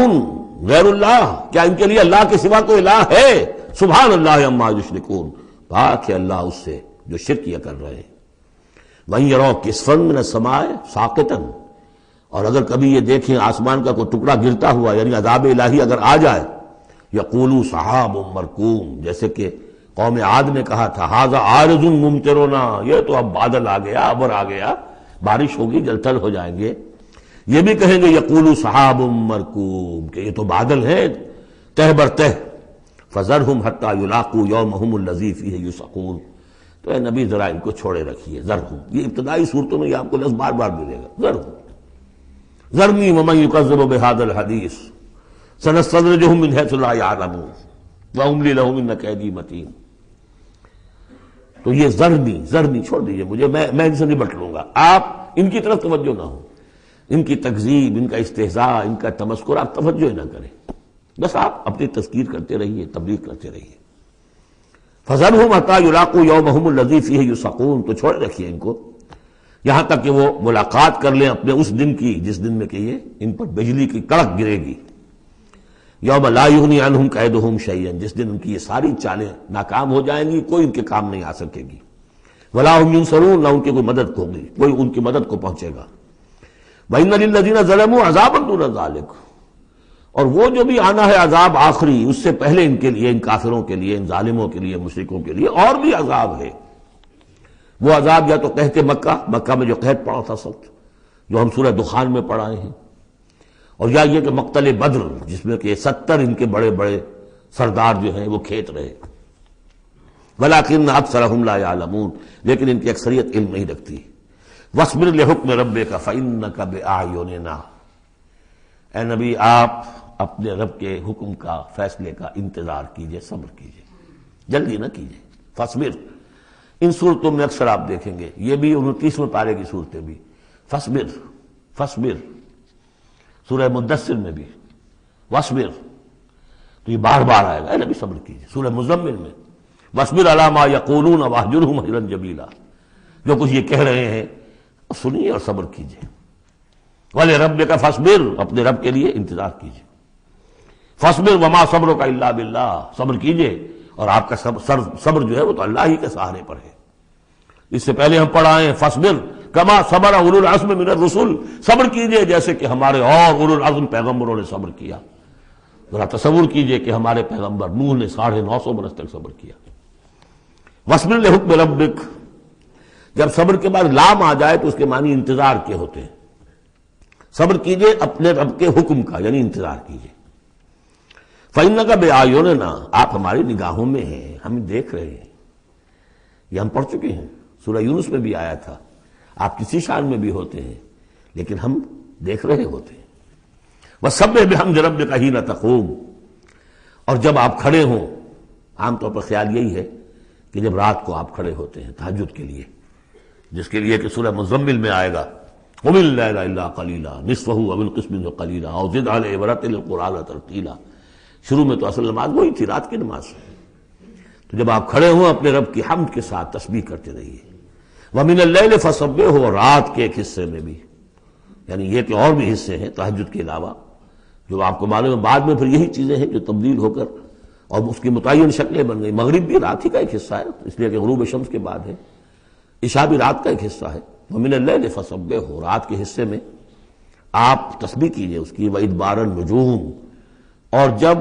غیر اللہ، کیا ان کے لیے اللہ کے سوا کوئی الہ ہے؟ سبحان اللہ عما یشرکون، پاک ہے اللہ اس سے جو شرک کیا کر رہے ہیں۔ وَإِن يَرَوْا كِسْفًا مِّنَ السَّمَاءِ سَاقِطًا، اور اگر کبھی یہ دیکھیں آسمان کا کوئی ٹکڑا گرتا ہوا، یعنی عذاب الہی اگر آ جائے، یقولوا سحاب مرکوم، جیسے کہ قوم عاد نے کہا تھا ھذا عارض ممطرنا، یہ تو اب بادل آ گیا، ابر آ گیا، بارش ہوگی، جل تھل ہو جائیں گے۔ یہ بھی کہیں گے یقولوا سحاب مرکوم، کہ یہ تو بادل ہے تہ بر تہ۔ فذرہم حتی یلاقوا یومہم الذی فیہ یوثقون، تو اے نبی ذرا ان کو چھوڑے رکھیے، ذرہم، یہ ابتدائی صورتوں میں یہ آپ کو لفظ بار بار ملے گا، ذرہم ذرنی ومن یکذب بہذا الحدیث سنستدرجہم من حیث لا یعلمون واملی لہم ان کیدی متین۔ تو یہ ذرنی چھوڑ دیجئے مجھے، میں ان سے نبٹ لوں گا، آپ ان کی طرف توجہ نہ ہو، ان کی تکذیب، ان کا استہزاء، ان کا تمسخر آپ توجہ نہ کریں، بس آپ اپنی تذکیر کرتے رہیے، تبلیغ کرتے رہیے۔ فذرہم حتی یلاقوا یومہم الذی فیہ یوثقون، تو چھوڑ رکھیے ان کو یہاں تک کہ وہ ملاقات کر لیں اپنے اس دن کی جس دن میں کہ یہ ان پر بجلی کی کڑک گرے گی۔ یوم لا یغنی عنہم کیدہم شیئا، جس دن ان کی یہ ساری چالیں ناکام ہو جائیں گی، کوئی ان کے کام نہیں آ سکے گی۔ ولا ہم ینصرون، نہ ان کی کوئی مدد ہوگی، کوئی ان کی مدد کو پہنچے گا۔ وَإِنَّ لِلَّذِينَ ظَلَمُوا عَذَابًا دُونَ ذَلِكَ، اور وہ جو بھی آنا ہے عذاب آخری، اس سے پہلے ان کے لیے، ان کافروں کے لیے، ان ظالموں کے لیے، مشرکوں کے لیے اور بھی عذاب ہے۔ وہ عذاب یا تو قحط مکہ میں جو قحط پڑا تھا سخت، جو ہم سورہ دخان میں پڑھائے ہیں، اور یا یہ کہ مقتل بدر جس میں کہ 70 ان کے بڑے بڑے سردار جو ہیں وہ کھیت رہے۔ وَلَٰكِنَّ أَكْثَرَهُمْ لَا يَعْلَمُونَ، لیکن ان کی اکثریت علم نہیں رکھتی۔ وَاصْبِرْ لِحُكْمِ رَبِّكَ فَإِنَّكَ بِأَعْيُنِنَا، اے نبی آپ اپنے رب کے حکم کا، فیصلے کا انتظار کیجئے، صبر کیجئے، جلدی نہ کیجئے۔ فاصبر، ان صورتوں میں اکثر آپ دیکھیں گے، یہ بھی 29ویں پارے کی صورتیں بھی، فاصبر فاصبر، سورہ مدثر میں بھی واصبر، تو یہ بار بار آئے گا، اے نبی صبر کیجئے۔ سورہ مزمل میں واصبر علی ما یقولون واہجرہم ہجرا جمیلا، جو کچھ یہ کہہ رہے ہیں سنیے اور صبر کیجئے۔ وَلِرَبِّكَ فاصبر، اپنے رب کے لیے انتظار کیجئے۔ فاصبر وما صبرک الا باللہ، صبر کیجئے اور آپ کا صبر جو ہے وہ تو اللہ ہی کے سہارے پر ہے۔ اس سے پہلے ہم پڑھائے ہیں فاصبر کما صبر اولو العزم من الرسل، صبر کیجئے جیسے کہ ہمارے اور اولو العزم پیغمبروں نے صبر کیا۔ ذرا تصور کیجئے کہ ہمارے پیغمبر نوح نے 950 برس تک صبر کیا۔ واصبر لحکم ربک، جب صبر کے بعد لام آ جائے تو اس کے معنی انتظار کے ہوتے ہیں۔ صبر کیجئے اپنے رب کے حکم کا، یعنی انتظار کیجئے۔ فَإِنَّكَ بِأَعْيُنِنَا، آپ ہماری نگاہوں میں ہیں، ہم دیکھ رہے ہیں۔ یہ ہم پڑھ چکے ہیں، سورہ یونس میں بھی آیا تھا، آپ کسی شان میں بھی ہوتے ہیں لیکن ہم دیکھ رہے ہوتے ہیں۔ وَسَبِّحْ بِحَمْدِ رَبِّكَ حِينَ تَقُومُ، اور جب آپ کھڑے ہوں، عام طور پر خیال یہی ہے کہ جب رات کو آپ کھڑے ہوتے ہیں تہجد کے لیے، جس کے لیے کہ سورہ مزمل میں آئے گا قُمِ اللَّيْلَ إِلَّا قَلِيلًا نِصْفَهُ أَوِ انقُصْ مِنْهُ قَلِيلًا أَوْ زِدْ عَلَيْهِ وَرَتِّلِ الْقُرْآنَ تَرْتِيلًا۔ شروع میں تو اصل نماز وہی تھی، رات کی نماز، تو جب آپ کھڑے ہوں اپنے رب کی حمد کے ساتھ تسبیح کرتے رہیے۔ وَمِنَ اللَّيْلِ فَسَبِّحْهُ، اور رات کے ایک حصے میں بھی، یعنی یہ کہ اور بھی حصے ہیں تہجد کے علاوہ، جو آپ کو معلوم ہے بعد میں پھر یہی چیزیں ہیں جو تبدیل ہو کر اور اس کی متعین شکلیں بن گئی۔ مغرب بھی رات ہی کا ایک حصہ ہے، اس لیے کہ غروب شمس کے بعد ہے، عشاء بھی رات کا ایک حصہ ہے، ومن اللیل فسبحہ، رات کے حصے میں آپ تسبیح کیجئے اس کی، وادبار النجوم، اور جب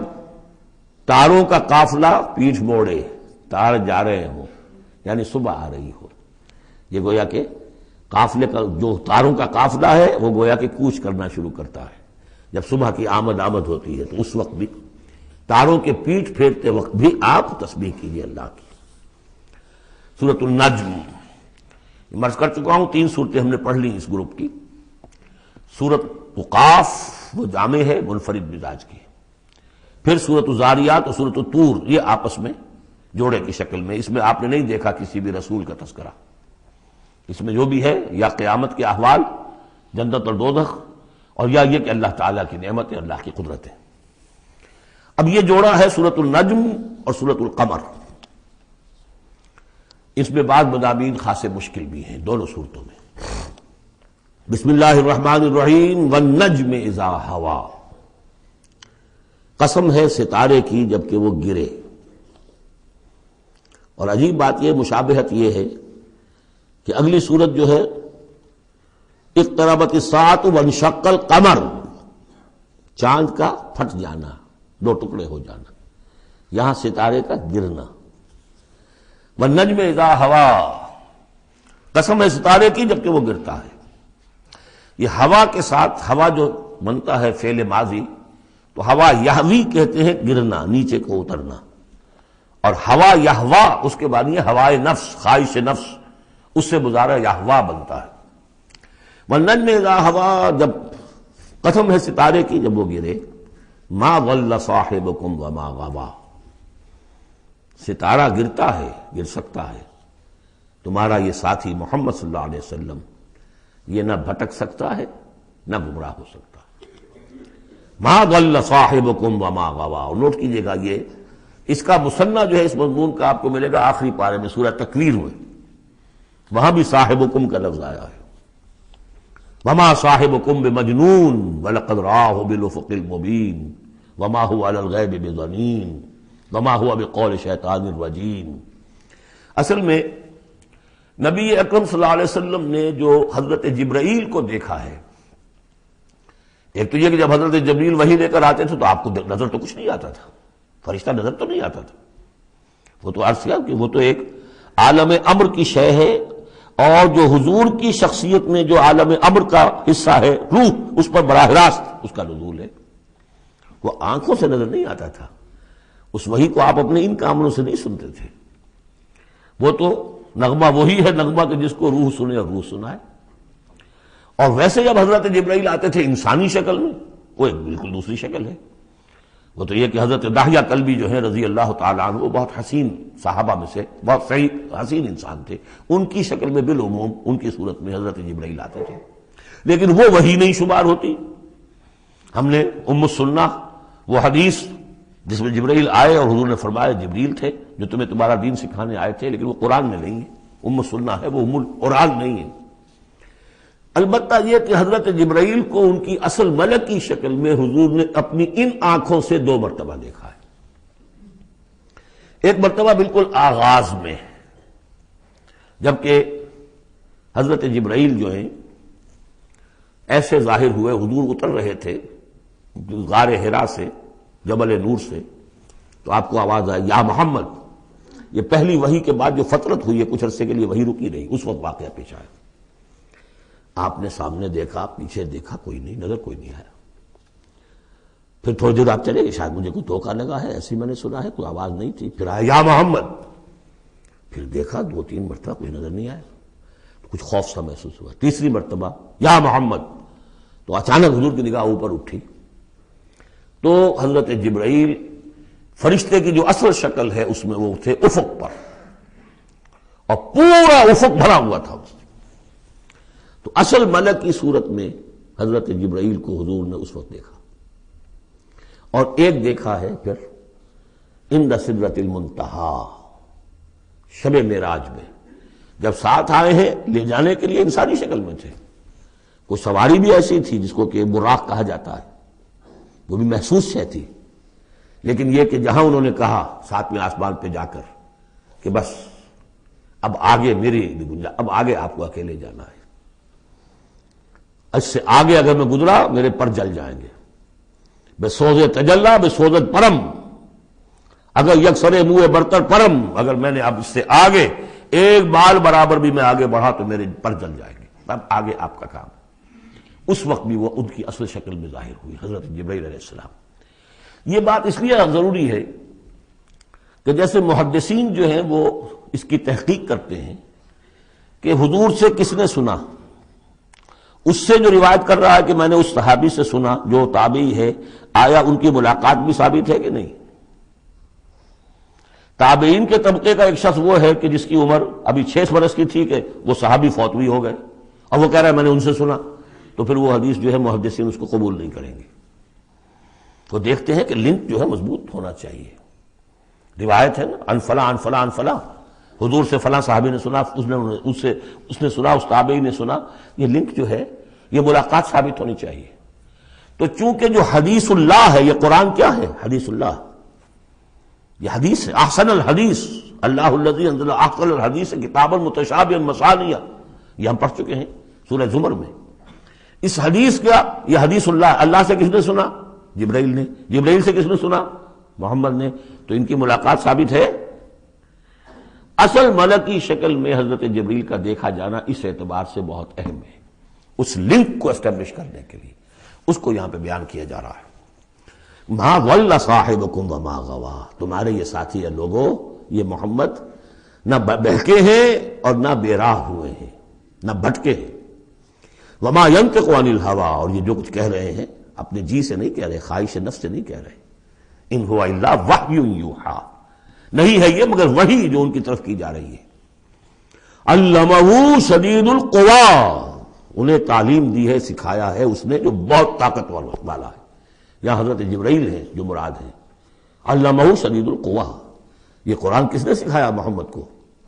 تاروں کا قافلہ پیٹھ موڑے، تار جا رہے ہوں یعنی صبح آ رہی ہو، یہ گویا کہ قافلے کا جو تاروں کا قافلہ ہے وہ گویا کہ کوچ کرنا شروع کرتا ہے جب صبح کی آمد ہوتی ہے، تو اس وقت بھی تاروں کے پیٹھ پھیرتے وقت بھی آپ تسبیح کیجئے اللہ کی۔ سورۃ النجم مرض کر چکا ہوں، 3 صورتیں ہم نے پڑھ لی اس گروپ کی۔ سورۃ قاف وہ جامع ہے، منفرد مزاج کی، پھر سورۃ الذاریات اور سورۃ الطور، یہ آپس میں جوڑے کی شکل میں، اس میں آپ نے نہیں دیکھا کسی بھی رسول کا تذکرہ، اس میں جو بھی ہے یا قیامت کے احوال، جنت اور دوزخ، اور یا یہ کہ اللہ تعالیٰ کی نعمتیں، اللہ کی قدرتیں۔ اب یہ جوڑا ہے سورۃ النجم اور سورۃ القمر، اس میں بعض مضامین خاصے مشکل بھی ہیں دونوں صورتوں میں۔ بسم اللہ الرحمن الرحیم، والنجم اذا ہوا، قسم ہے ستارے کی جب کہ وہ گرے۔ اور عجیب بات یہ، مشابہت یہ ہے کہ اگلی صورت جو ہے اقتربت الساعۃ وانشق القمر، چاند کا پھٹ جانا، 2 ٹکڑے ہو جانا، یہاں ستارے کا گرنا۔ والنجم اذا ہوا، قسم ہے ستارے کی جب کہ وہ گرتا ہے۔ یہ ہوا کے ساتھ، ہوا جو بنتا ہے فعل ماضی، تو ہوا یہوی کہتے ہیں گرنا، نیچے کو اترنا، اور ہوا یہوا اس کے بعد یہ ہوائے نفس، خواہش نفس، اس سے مضارع یہوا بنتا ہے۔ والنجم اذا ہوا، جب قسم ہے ستارے کی جب وہ گرے، ما ضل صاحبکم وما غوا، ستارہ گرتا ہے، گر سکتا ہے، تمہارا یہ ساتھی محمد صلی اللہ علیہ وسلم یہ نہ بھٹک سکتا ہے نہ گمراہ ہو سکتا ہے۔ ما ضل صاحبکم وما غوا، اور نوٹ کیجئے گا یہ اس کا مثنیٰ جو ہے اس مضمون کا آپ کو ملے گا آخری پارے میں سورہ تکویر میں، وہاں بھی صاحبکم کا لفظ آیا ہے۔ وما صاحبکم بمجنون ولقد رآہ بالافق المبین وما هو علی الغیب بضنین وما هو بقول شیطان الرجیم۔ اصل میں نبی اکرم صلی اللہ علیہ وسلم نے جو حضرت جبرائیل کو دیکھا ہے، ایک تو یہ کہ جب حضرت جبرائیل وحی لے کر آتے تھے تو آپ کو نظر تو کچھ نہیں آتا تھا، فرشتہ نظر تو نہیں آتا تھا، وہ تو عرض کیا کہ وہ تو ایک عالم امر کی شے ہے، اور جو حضور کی شخصیت میں جو عالم امر کا حصہ ہے، روح، اس پر براہ راست اس کا نزول ہے، وہ آنکھوں سے نظر نہیں آتا تھا، اس وحی کو آپ اپنے ان کاموں سے نہیں سنتے تھے، وہ تو نغمہ وہی ہے نغمہ کہ جس کو روح سنے اور روح سنائے۔ اور ویسے جب حضرت جبرائیل آتے تھے انسانی شکل میں، وہ ایک بالکل دوسری شکل ہے، وہ تو یہ کہ حضرت داہیہ کلبی جو ہے رضی اللہ تعالیٰ عنہ، وہ بہت حسین صحابہ میں سے بہت صحیح حسین انسان تھے، ان کی شکل میں بالعموم ان کی صورت میں حضرت جبرائیل آتے تھے، لیکن وہ وحی نہیں شمار ہوتی۔ ہم نے ام السنہ وہ حدیث جس میں جبرائیل آئے اور حضور نے فرمایا جبریل تھے جو تمہیں تمہارا دین سکھانے آئے تھے، لیکن وہ قرآن میں نہیں ہے، ام السنہ ہے، وہ ام القرآن نہیں ہے۔ البتہ یہ کہ حضرت جبرائیل کو ان کی اصل ملک کی شکل میں حضور نے اپنی ان آنکھوں سے 2 مرتبہ دیکھا ہے۔ ایک مرتبہ بالکل آغاز میں، جبکہ حضرت جبرائیل جو ہیں ایسے ظاہر ہوئے، حضور اتر رہے تھے غار حرا سے، جبل نور سے، تو آپ کو آواز آئی یا محمد۔ یہ پہلی وحی کے بعد جو فترت ہوئی ہے، کچھ عرصے کے لیے وحی رکی رہی، اس وقت واقعہ پیش آیا۔ آپ نے سامنے دیکھا، پیچھے دیکھا، کوئی نہیں، نظر کوئی نہیں آیا۔ پھر تھوڑی دیر آپ چلے گئے، شاید مجھے کوئی دھوکہ لگا ہے، ایسی میں نے سنا ہے، کوئی آواز نہیں تھی۔ پھر آیا یا محمد، پھر دیکھا 2-3 مرتبہ کوئی نظر نہیں آیا، کچھ خوف سا محسوس ہوا۔ تیسری مرتبہ یا محمد، تو اچانک حضور کی نگاہ اوپر اٹھی، تو حضرت جبرائیل فرشتے کی جو اصل شکل ہے اس میں وہ تھے افق پر، اور پورا افق بھرا ہوا تھا اس میں۔ تو اصل ملک کی صورت میں حضرت جبرائیل کو حضور نے اس وقت دیکھا، اور ایک دیکھا ہے پھر عند سدرۃ المنتہا، شب معراج میں، جب ساتھ آئے ہیں لے جانے کے لیے انسانی شکل میں تھے، کوئی سواری بھی ایسی تھی جس کو کہ براق کہا جاتا ہے، وہ بھی محسوس شے تھی، لیکن یہ کہ جہاں انہوں نے کہا 7ویں آسمان پہ جا کر کہ بس اب آگے میری گنجائش، اب آگے آپ کو اکیلے جانا ہے، اس سے آگے اگر میں گزرا میرے پر جل جائیں گے. بے سوز تجلا بے سوزت پرم، اگر یکسر منہ برتر پرم، اگر میں نے اب اس سے آگے ایک بال برابر بھی میں آگے بڑھا تو میرے پر جل جائیں گے. اب آگے آپ کا کام. اس وقت بھی وہ ان کی اصل شکل میں ظاہر ہوئی حضرت جبرائیل علیہ السلام. یہ بات اس لیے ضروری ہے کہ جیسے محدثین جو ہیں وہ اس کی تحقیق کرتے ہیں کہ حضور سے کس نے سنا، اس سے جو روایت کر رہا ہے کہ میں نے اس صحابی سے سنا جو تابعی ہے، آیا ان کی ملاقات بھی ثابت ہے کہ نہیں؟ تابعین کے طبقے کا ایک شخص وہ ہے کہ جس کی عمر ابھی 6 برس کی تھی کہ وہ صحابی فوت بھی ہو گئے، اور وہ کہہ رہا ہے میں نے ان سے سنا، تو پھر وہ حدیث جو ہے محدثین اس کو قبول نہیں کریں گے. وہ دیکھتے ہیں کہ لنک جو ہے مضبوط ہونا چاہیے. روایت ہے نا ان فلاں ان فلاں ان فلاں، حضور سے فلاں صحابی نے سنا، اس نے سنا، اس تابعی نے سنا. یہ لنک جو ہے یہ ملاقات ثابت ہونی چاہیے. تو چونکہ جو حدیث اللہ ہے، یہ قرآن کیا ہے؟ حدیث اللہ. یہ حدیث ہے احسن الحدیث، اللہ الذی انزل احسن الحدیث کتابا متشابہا مثانیہ، یہ ہم پڑھ چکے ہیں سورہ زمر میں. اس حدیث کا یہ حدیث اللہ، اللہ سے کس نے سنا؟ جبرائیل نے. جبرائیل سے کس نے سنا؟ محمد نے. تو ان کی ملاقات ثابت ہے. اصل ملکی شکل میں حضرت جبرائیل کا دیکھا جانا اس اعتبار سے بہت اہم ہے، اس لنک کو اسٹیبلش کرنے کے لیے. اس کو یہاں پہ بیان کیا جا رہا ہے. ما ضل صاحبکم وما غوا، تمہارے یہ ساتھی ہے لوگوں، یہ محمد نہ بہکے ہیں اور نہ بے راہ ہوئے ہیں، نہ بھٹکے ہیں. وما ينطق عن الهوى، اور یہ جو کچھ کہہ رہے ہیں اپنے جی سے نہیں کہہ رہے، خواہش نفس سے نہیں کہہ رہے. ان هو الا وحی یوحی، نہیں ہے یہ مگر وحی جو ان کی طرف کی جا رہی ہے. علمہ شدید القوی، انہیں تعلیم دی ہے، سکھایا ہے اس نے جو بہت طاقت والا ہے. یہاں حضرت جبرائیل ہیں جو مراد ہیں. علمہ شدید القوی، یہ قرآن کس نے سکھایا محمد کو؟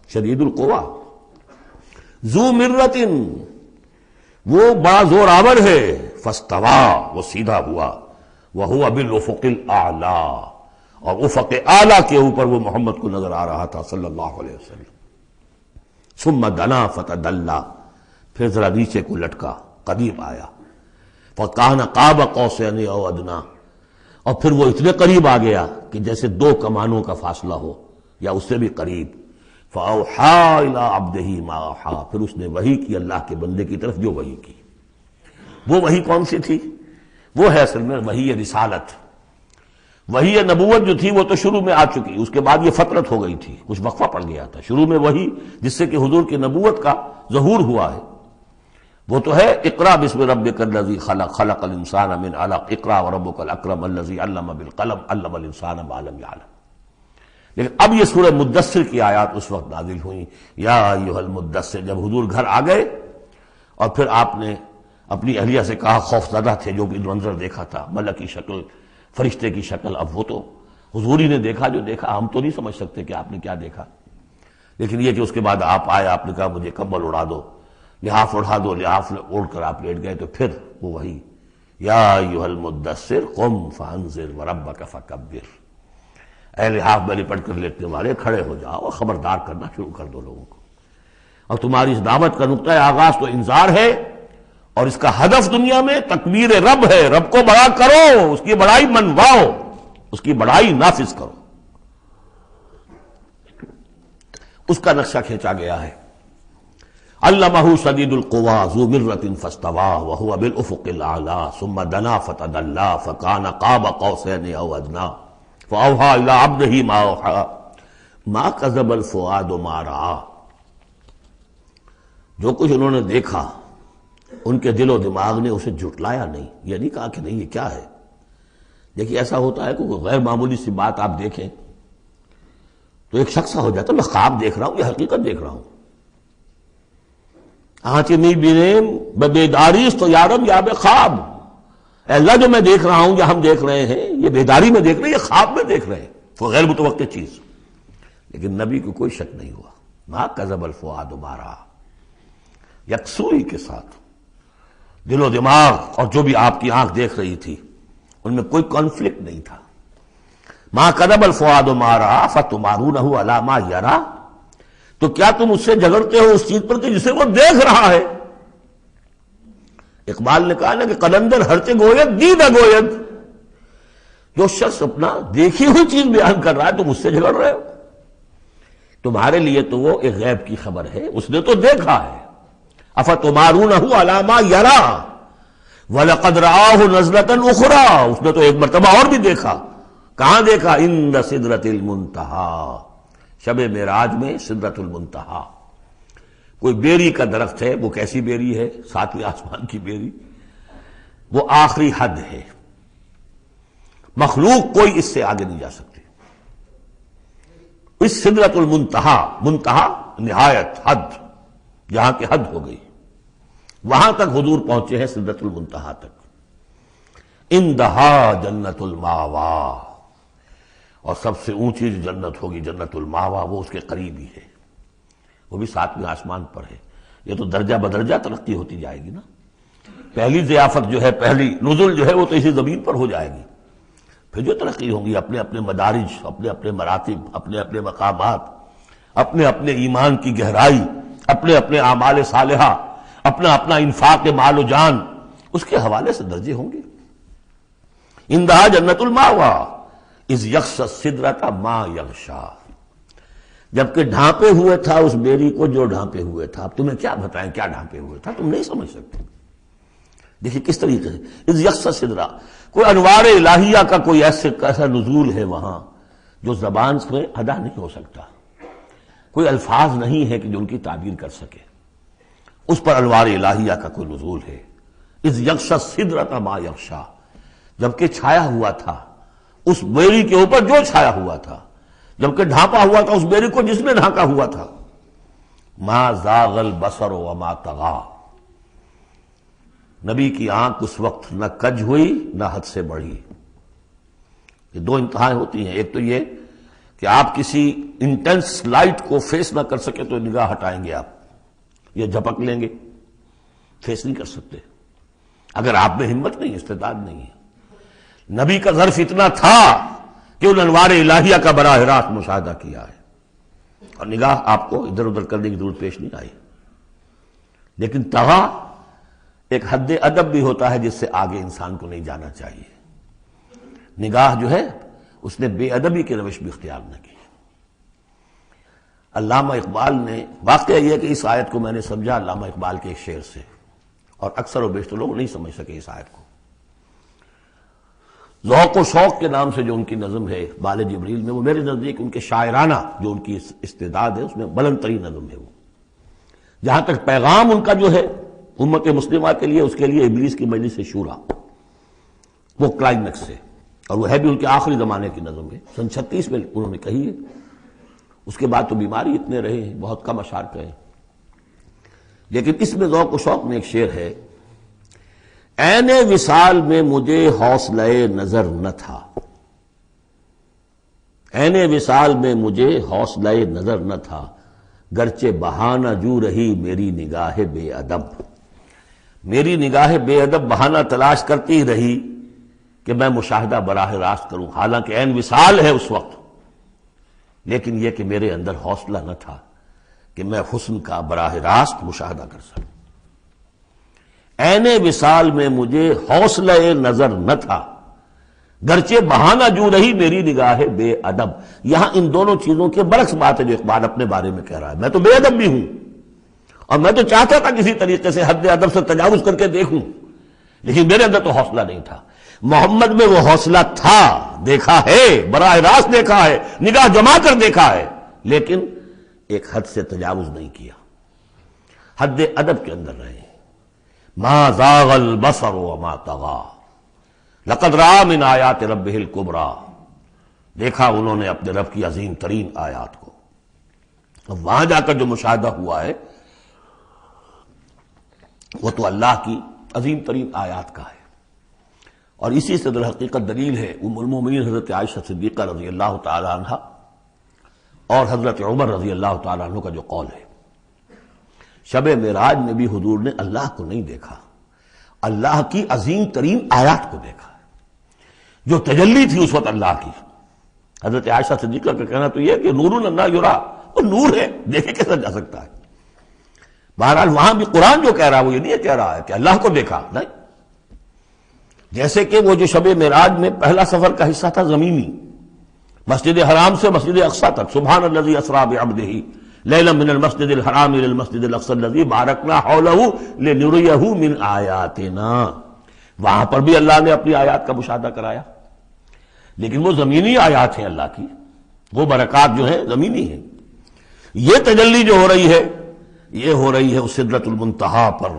شدید القوی. ذو مرۃ، وہ بڑا زور آور ہے. فاستوی، وہ سیدھا ہوا. وہو بالافق الاعلی، اور افق اعلی کے اوپر وہ محمد کو نظر آ رہا تھا صلی اللہ علیہ وسلم. ثم دنا فتدلی، پھر ذرا نیچے کو لٹکا، قریب آیا. فکان قاب قوسین او ادنی، اور پھر وہ اتنے قریب آ گیا کہ جیسے 2 کمانوں کا فاصلہ ہو یا اس سے بھی قریب. فاوحی الی عبدہ ما اوحی، پھر اس نے وحی کی اللہ کے بندے کی طرف جو وحی کی. وہ وحی کون سی تھی؟ وہ ہے اصل میں وحی رسالت. وحی نبوت جو تھی وہ تو شروع میں آ چکی، اس کے بعد یہ فترت ہو گئی تھی، کچھ وقفہ پڑ گیا تھا. شروع میں وحی جس سے کہ حضور کی نبوت کا ظہور ہوا ہے وہ تو ہے اقرا بسم ربک الذی خلق، خلق الانسان من علق، اقرا وربک الاکرم الذی علم بالقلم، علم الانسان ما لم یعلم. لیکن اب یہ سورہ مدثر کی آیات اس وقت نازل ہوئیں. یا ایھا المدثر، جب حضور گھر آ گئے اور پھر آپ نے اپنی اہلیہ سے کہا، خوف زدہ تھے جو بھی منظر دیکھا تھا، ملک کی شکل، فرشتے کی شکل. اب وہ تو حضور ہی نے دیکھا جو دیکھا، ہم تو نہیں سمجھ سکتے کہ آپ نے کیا دیکھا. لیکن یہ کہ اس کے بعد آپ آئے، آپ نے کہا مجھے کمبل اڑا دو، لحاف اڑا دو، لحاف اوڑھ کر آپ لیٹ گئے. تو پھر وہ وہی یا ایھا المدثر قم فانذر وربک فکبر، اے لحاف میں لپٹ کر لیٹنے والے کھڑے ہو جاؤ اور خبردار کرنا شروع کر دو لوگوں کو. اور تمہاری اس دعوت کا نقطۂ آغاز تو انذار ہے، اور اس کا ہدف دنیا میں تکبیر رب ہے. رب کو بڑا کرو، اس کی بڑائی منواؤ، اس کی بڑائی نافذ کرو. اس کا نقشہ کھینچا گیا ہے. علمہ شدید القوی ذو مرۃ فاستوی وہو بالافق الاعلی ثم دنا فتدلی فکان قاب قوسین او ادنی فاوحی الی عبدہ ما اوحی ما کذب الفؤاد ما رأی. جو کچھ انہوں نے دیکھا ان کے دل و دماغ نے اسے جھٹلایا نہیں. یہ نہیں کہا کہ نہیں یہ کیا ہے. دیکھیے ایسا ہوتا ہے کہ کوئی غیر معمولی سی بات آپ دیکھیں تو ایک شخص ہو جاتا ہے میں خواب دیکھ رہا ہوں یا حقیقت دیکھ رہا ہوں. آنچی می بینیم بیداریست تو یارم یا بے خواب، اے اللہ جو میں دیکھ رہا ہوں یا ہم دیکھ رہے ہیں یہ بیداری میں دیکھ رہے ہیں، یہ خواب میں دیکھ رہے ہیں. وہ غیر متوقع چیز. لیکن نبی کو کوئی شک نہیں ہوا. ما کذب الفؤاد ما رأی، یکسوئی کے ساتھ دل و دماغ اور جو بھی آپ کی آنکھ دیکھ رہی تھی ان میں کوئی کانفلکٹ نہیں تھا. ما کذب الفؤاد ما رأی فتمارونہ علی ما یری، تو کیا تم اس سے جھگڑتے ہو اس چیز پر کہ جسے وہ دیکھ رہا ہے. اقبال نے کہا نا کہ قلندر ہرچے گوید دید گوید، جو شخص اپنا دیکھی ہوئی چیز بیان کر رہا ہے تم اس سے جھگڑ رہے ہو، تمہارے لیے تو وہ ایک غیب کی خبر ہے، اس نے تو دیکھا ہے۔ افتمارونہ علی ما یری وَلَقَدْ رَآهُ نَزْلَةً أُخْرَىٰ، اس نے تو ایک مرتبہ اور بھی دیکھا۔ کہاں دیکھا؟ عند سدرۃ المنتہی، شب معراج میں سدرۃ المنتہی، کوئی بیری کا درخت ہے، وہ کیسی بیری ہے؟ ساتویں آسمان کی بیری، وہ آخری حد ہے، مخلوق کوئی اس سے آگے نہیں جا سکتی۔ اس سدرۃ المنتہی، منتہا نہایت، حد، جہاں کی حد ہو گئی، وہاں تک حضور پہنچے ہیں، سدرۃ المنتہی تک۔ اندہا جنت الماوا، اور سب سے اونچی جو جنت ہوگی جنت الماوا، وہ اس کے قریب ہی ہے، وہ بھی ساتویں آسمان پر ہے۔ یہ تو درجہ بدرجہ ترقی ہوتی جائے گی نا، پہلی ضیافت جو ہے، پہلی نزل جو ہے وہ تو اسی زمین پر ہو جائے گی، پھر جو ترقی ہوگی اپنے اپنے مدارج، اپنے اپنے مراتب، اپنے اپنے مقامات، اپنے اپنے ایمان کی گہرائی، اپنے اپنے اعمال صالحہ، اپنا اپنا انفاق مال و جان، اس کے حوالے سے درجے ہوں گے۔ اندہا جنت الماوا اذ یغشی السدرۃ ما یغشی، جبکہ ڈھانپے ہوئے تھا اس بیری کو جو ڈھانپے ہوئے تھا۔ اب تمہیں کیا بتائیں کیا ڈھانپے ہوئے تھا، تم نہیں سمجھ سکتے۔ دیکھیے کس طریقے سے اذ یغشی السدرۃ، کوئی انوار الہیہ کا کوئی ایسا نزول ہے وہاں جو زبان سے ادا نہیں ہو سکتا، کوئی الفاظ نہیں ہے کہ جو ان کی تعبیر کر سکے، اس پر انوار الہیہ کا کوئی نزول ہے۔ اذ یغشی السدرۃ ما یغشی، جبکہ چھایا ہوا تھا اس بیری کے اوپر جو چھایا ہوا تھا، جبکہ ڈھانپا ہوا تھا اس بیری کو جس نے ڈھانکا ہوا تھا۔ ما زاغ البصر وما طغی، نبی کی آنکھ اس وقت نہ کج ہوئی نہ حد سے بڑھی۔ یہ دو انتہائیں ہوتی ہیں، ایک تو یہ کہ آپ کسی انٹینس لائٹ کو فیس نہ کر سکے تو نگاہ ہٹائیں گے آپ، یہ جھپک لیں گے، فیس نہیں کر سکتے اگر آپ میں ہمت نہیں، استعداد نہیں ہے۔ نبی کا ظرف اتنا تھا کہ ان انوار الہیہ کا براہ راست مشاہدہ کیا ہے، اور نگاہ آپ کو ادھر ادھر کرنے کی ضرورت پیش نہیں آئی۔ لیکن طغی ایک حد ادب بھی ہوتا ہے جس سے آگے انسان کو نہیں جانا چاہیے۔ نگاہ جو ہے اس نے بے ادبی کی روش بھی اختیار نہ کی۔ علامہ اقبال نے، واقعہ یہ کہ اس آیت کو میں نے سمجھا علامہ اقبال کے ایک شعر سے، اور اکثر و بیشتر لوگ نہیں سمجھ سکے اس آیت کو۔ ذوق و شوق کے نام سے جو ان کی نظم ہے بال جبریل میں، وہ میرے نزدیک ان کے شاعرانہ جو ان کی استعداد ہے اس میں بلند ترین نظم ہے وہ۔ جہاں تک پیغام ان کا جو ہے امت مسلمہ کے لیے، اس کے لیے ابلیس کی مجلس شورا، وہ کلائمیکس ہے، اور وہ ہے بھی ان کے آخری زمانے کی نظم ہے، سن 36 میں انہوں نے کہی ہے۔ اس کے بعد تو بیماری اتنے رہے ہیں، بہت کم اشعار کہے، لیکن اس میں ذوق و شوق میں ایک شعر ہے: عین وصال میں مجھے حوصلہ نظر نہ تھا، عین وصال میں مجھے حوصلہ نظر نہ تھا، گرچہ بہانہ جو رہی میری نگاہ بے ادب، میری نگاہ بے ادب بہانہ تلاش کرتی رہی کہ میں مشاہدہ براہ راست کروں، حالانکہ عین وصال ہے اس وقت، لیکن یہ کہ میرے اندر حوصلہ نہ تھا کہ میں حسن کا براہ راست مشاہدہ کر سکوں۔ عین وصال میں مجھے حوصلہ نظر نہ تھا، گرچہ بہانہ جو رہی میری نگاہ بے ادب۔ یہاں ان دونوں چیزوں کے برعکس بات ہے جو اقبال اپنے بارے میں کہہ رہا ہے۔ میں تو بے ادب بھی ہوں، اور میں تو چاہتا تھا کسی طریقے سے حد ادب سے تجاوز کر کے دیکھوں، لیکن میرے اندر تو حوصلہ نہیں تھا۔ محمد میں وہ حوصلہ تھا، دیکھا ہے، براہ راست دیکھا ہے، نگاہ جما کر دیکھا ہے، لیکن ایک حد سے تجاوز نہیں کیا، حد ادب کے اندر رہے۔ ما زاغ البصر وما طغی، لقد رأى من آیات ربہ الکبریٰ، دیکھا انہوں نے اپنے رب کی عظیم ترین آیات کو۔ اب وہاں جا کر جو مشاہدہ ہوا ہے وہ تو اللہ کی عظیم ترین آیات کا ہے، اور اسی سے در حقیقت دلیل ہے ام المومنین حضرت عائشہ صدیقہ رضی اللہ تعالی عنہ اور حضرت عمر رضی اللہ تعالی عنہ کا جو قول ہے۔ شب معراج میں بھی حضور نے اللہ کو نہیں دیکھا، اللہ کی عظیم ترین آیات کو دیکھا، جو تجلی تھی اس وقت اللہ کی۔ حضرت عائشہ صدیقہ کا کہنا تو یہ کہ نور لا یرا، وہ نور ہے، دیکھے کیسا جا سکتا ہے۔ بہرحال وہاں بھی قرآن جو کہہ رہا ہے وہ یہ نہیں کہہ رہا ہے کہ اللہ کو دیکھا، نہیں. جیسے کہ وہ جو شب معراج میں پہلا سفر کا حصہ تھا زمینی، مسجد حرام سے مسجد اقصی تک، سبحان الذی اسریٰ بعبدہ لیلا من المسجد الحرام الى المسجد الاقصی الذی بارکنا حولہ لنریہ من آیاتنا. وہاں پر بھی اللہ نے اپنی آیات کا مشاہدہ کرایا، لیکن وہ زمینی آیات ہیں اللہ کی، وہ برکات جو ہیں زمینی ہیں. یہ تجلی جو ہو رہی ہے یہ ہو رہی ہے اس سدرۃ المنتہا پر،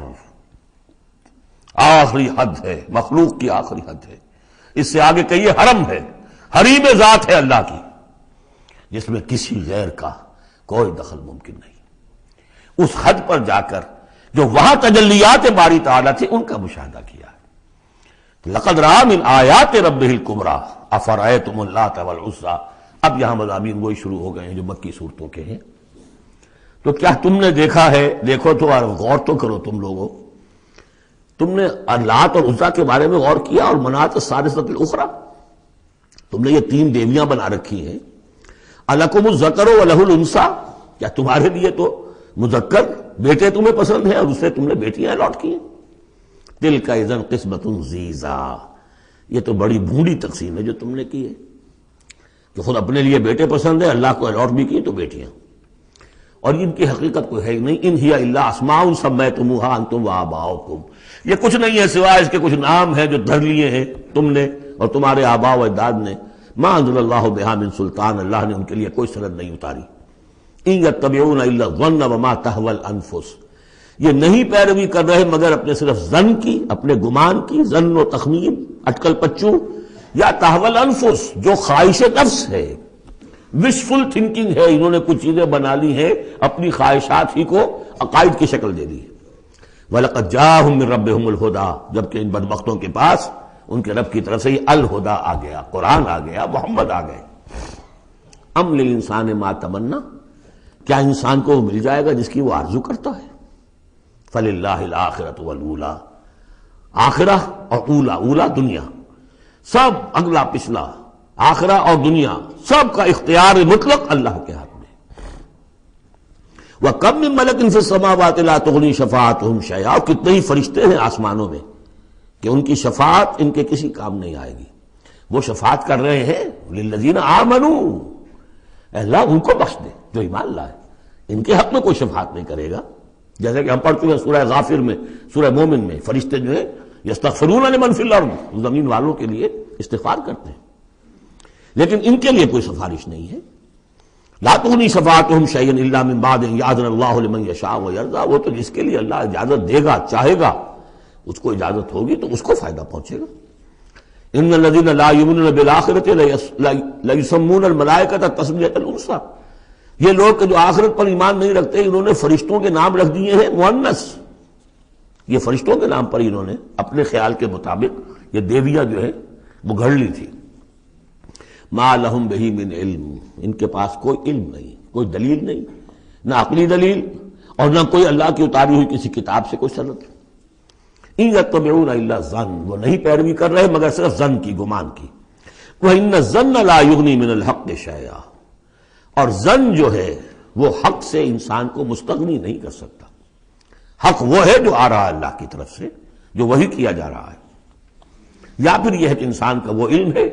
آخری حد ہے، مخلوق کی آخری حد ہے. اس سے آگے کہیے حرم ہے، حریم ذات ہے اللہ کی، جس میں کسی غیر کا کوئی دخل ممکن نہیں. اس حد پر جا کر جو وہاں تجلیات باری تعالیٰ تھے ان کا مشاہدہ کیا. لقد رأى من آیات ربہ الکبریٰ افرأیتم اللات والعزیٰ. اب یہاں مضامین وہی شروع ہو گئے ہیں جو مکی صورتوں کے ہیں. تو کیا تم نے دیکھا ہے، دیکھو تو غور تو کرو تم لوگوں، تم نے لات اور عزیٰ کے بارے میں غور کیا، اور منات الثالثۃ الاخری، تم نے یہ تین دیویاں بنا رکھی ہیں. الکم الذکر ولہ الانثیٰ، کیا تمہارے لیے تو مذکر بیٹے تمہیں پسند ہیں اور اس سے تم نے بیٹیاں الاٹ کی ہیں. تلک اذا قسمۃ ضیزیٰ، یہ تو بڑی بھونڈی تقسیم ہے جو تم نے کی ہے، کہ خود اپنے لیے بیٹے پسند ہے، اللہ کو الاٹ بھی کی تو بیٹیاں، اور ان کی حقیقت کوئی ہے ہی نہیں. ان ہی الا اسماء سمیتموہا انتم وآباؤکم، یہ کچھ نہیں ہے سوائے اس کے کچھ نام ہیں جو دھر لیے ہیں تم نے اور تمہارے آباء و اجداد نے. ما انزل اللہ بہا من سلطان، اللہ نے ان کے لیے کوئی سند نہیں اتاری. ان یتبعون الا الظن وما تہوی الانفس، یہ نہیں پیروی کر رہے مگر اپنے صرف ظن کی، اپنے گمان کی، ظن و تخمین، اٹکل پچو، یا تہوی الانفس جو خواہش نفس ہے، وشفل تھنکنگ ہے. انہوں نے کچھ چیزیں بنا لی ہیں اپنی خواہشات ہی کو عقائد کی شکل دے دی. وَلَقَدْ جَاءَهُم مِّن رَّبِّهُمُ الْهُدَىٰ، جبکہ ان بدبختوں کے پاس ان کے رب کی طرف سے یہ الہدا آ گیا، قرآن آ گیا، محمد آ گئے. ام للانسان ما تمنا، کیا انسان کو وہ مل جائے گا جس کی وہ آرزو کرتا ہے. فللہ الآخرۃ والأولیٰ، آخرہ اور اولا، اولا دنیا، سب اگلا پچھلا، آخرہ اور دنیا سب کا اختیار مطلق اللہ کے ہاتھ میں. وَكَم مِّن مَلَكٍ فِي السَّمَاوَاتِ لَا تُغْنِي شَفَاعَتُهُمْ شَيْئًا، اور کتنے ہی فرشتے ہیں آسمانوں میں کہ ان کی شفاعت ان کے کسی کام نہیں آئے گی. وہ شفاعت کر رہے ہیں للذین آمنوا، اللہ ان کو بخش دے جو ایمان لائے. ان کے حق میں کوئی شفاعت نہیں کرے گا. جیسے کہ ہم پڑھ چکے ہیں سورہ غافر میں، سورہ مومن میں، فرشتے جو ہیں یستغفرون لمن فی الارض، زمین والوں کے لیے استغفار کرتے ہیں، لیکن ان کے لیے کوئی سفارش نہیں ہے. لا تغنی شفاعتہم شیئا الا من بعد ان یأذن اللہ لمن یشاء ویرضی، وہ تو جس کے لیے اللہ اجازت دے گا، چاہے گا، اس کو اجازت ہوگی تو اس کو فائدہ پہنچے گا. ان الذین لا یؤمنون بالآخرۃ لیسمون الملائکۃ تسمیۃ الانثی، یہ لوگ کہ جو آخرت پر ایمان نہیں رکھتے انہوں نے فرشتوں کے نام رکھ دیے ہیں مؤنث. یہ فرشتوں کے نام پر انہوں نے اپنے خیال کے مطابق یہ دیویاں جو ہے وہ گھڑ لی تھی. ما لہم بہ من علم، ان کے پاس کوئی علم نہیں، کوئی دلیل نہیں، نہ عقلی دلیل اور نہ کوئی اللہ کی اتاری ہوئی کسی کتاب سے کوئی سند. ان یتبعون الا الظن، وہ نہیں پیروی کر رہے مگر صرف ظن کی، گمان کی. وان الظن لا یغنی من الحق شیئا، اور ظن جو ہے وہ حق سے انسان کو مستغنی نہیں کر سکتا. حق وہ ہے جو آ رہا ہے اللہ کی طرف سے، جو وہی کیا جا رہا ہے. یا پھر یہ ہے کہ انسان کا وہ علم ہے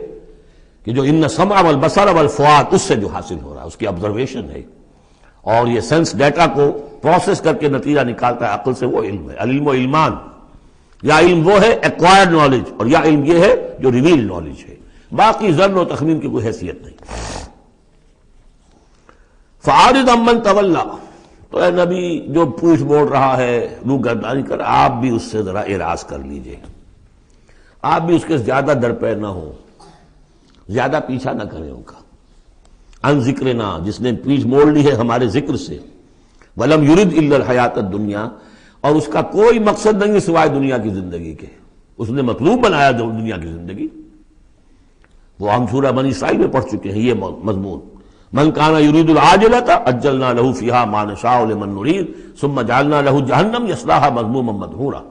کہ جو ان السمع والبصر والفؤاد، اس سے جو حاصل ہو رہا ہے، اس کی آبزرویشن ہے، اور یہ سینس ڈیٹا کو پروسیس کر کے نتیجہ نکالتا ہے عقل سے، وہ علم ہے. العلم و علمان، یا علم وہ ہے ایکوائرڈ نالج، اور یا علم یہ ہے جو ریویل نالج ہے. باقی ظن و تخمین کی کوئی حیثیت نہیں. فَأَعْرِضْ عَمَّنْ تَوَلَّىٰ، تو اے نبی جو پوچھ موڑ رہا ہے، روگردانی کر، آپ بھی اس سے ذرا اعراض کر لیجئے، آپ بھی اس کے زیادہ درپے نہ ہوں، زیادہ پیچھا نہ کریں ان کا. ان ذکرنا، جس نے پیچھ موڑ لی ہے ہمارے ذکر سے. وَلَمْ يُرِدْ إِلَّا الْحَيَاةَ الدُّنْيَا، اور اس کا کوئی مقصد نہیں سوائے دنیا کی زندگی کے، اس نے مطلوب بنایا دنیا کی زندگی. وہ ہم سورہ بنی اسرائیل میں پڑھ چکے ہیں یہ مضمون. من کان یرید العاجلۃ عجلنا له فیہا ما نشاء لمن نرید ثم جعلنا له جہنم یصلاها مذموما مدحورا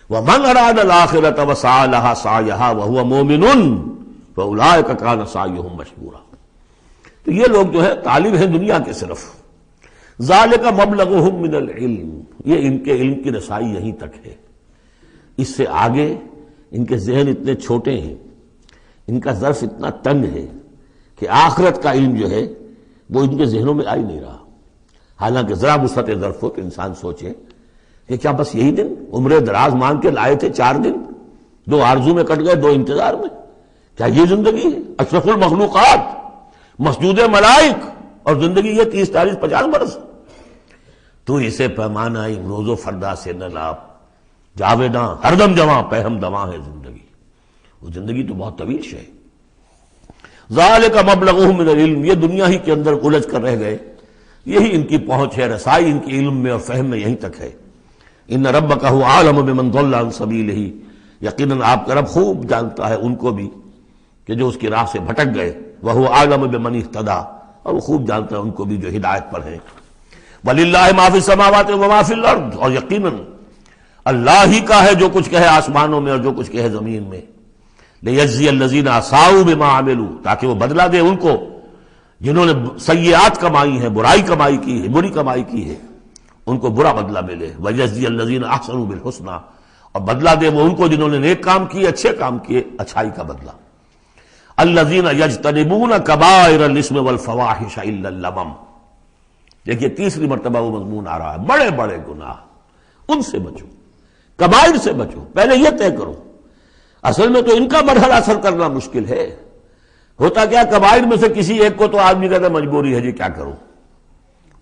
ومن اراد الآخرۃ وسعى لها سعیها وهو مؤمن فاولئک کان سعیهم مشکورا. تو یہ لوگ جو ہے طالب ہیں دنیا کے صرف. ذالک مبلغهم من العلم، یہ ان کے علم کی رسائی یہیں تک ہے، اس سے آگے ان کے ذہن اتنے چھوٹے ہیں، ان کا ظرف اتنا تنگ ہے کہ آخرت کا علم جو ہے وہ ان کے ذہنوں میں آ ہی نہیں رہا۔ حالانکہ ذرا وسعت ظرف ہو تو انسان سوچے کہ کیا بس یہی دن عمر دراز مانگ کے لائے تھے 4 دن، 2 آرزو میں کٹ گئے 2 انتظار میں، کیا یہ زندگی ہے؟ اشرف المخلوقات، مسجود ملائک، اور زندگی یہ 30 40 50 برس۔ تو اسے پیمانہ روز و فردا سے نہ لاپ، جاویداں ہر دم جواں پہم دواں ہے زندگی، وہ زندگی تو بہت طویل ہے۔ ذالک مبلغہم من العلم، یہ دنیا ہی کے اندر الجھ کر رہ گئے، یہی ان کی پہنچ ہے، رسائی ان کی علم میں اور فہم میں یہیں تک ہے۔ ان ربک هو اعلم بمن ضل عن سبیلہ، یقیناً آپ کا رب خوب جانتا ہے ان کو بھی کہ جو اس کی راہ سے بھٹک گئے، وہو اعلم بمن اہتدی، اور وہ خوب جانتا ہے ان کو بھی جو ہدایت پر ہیں۔ وللہ ما فی السماوات وما فی الارض، اور یقیناً اللہ ہی کا ہے جو کچھ کہے آسمانوں میں اور جو کچھ کہے زمین میں۔ لیجزی الذین اساءوا بما عملوا، تاکہ وہ بدلہ دے ان کو جنہوں نے سیئات کمائی ہیں، برائی کمائی کی ہے، بری کمائی کی ہے، ان کو برا بدلہ ملے۔ ویجزی الذین احسنوا بالحسنی، اور بدلہ دے وہ ان کو جنہوں نے نیک کام کیے، اچھے کام کیے، اچھائی کا بدلہ۔ الذین یجتنبون کبائر الاسم والفواحش الا اللمم، دیکھیے تیسری مرتبہ وہ مضمون آ رہا ہے، بڑے بڑے گناہ ان سے بچو، کبائر سے بچو، پہلے یہ طے کرو۔ اصل میں تو ان کا مرحلہ اثر کرنا مشکل ہے، ہوتا کیا کبائر میں سے کسی ایک کو تو آدمی کہتا ہے مجبوری ہے جی کیا کروں،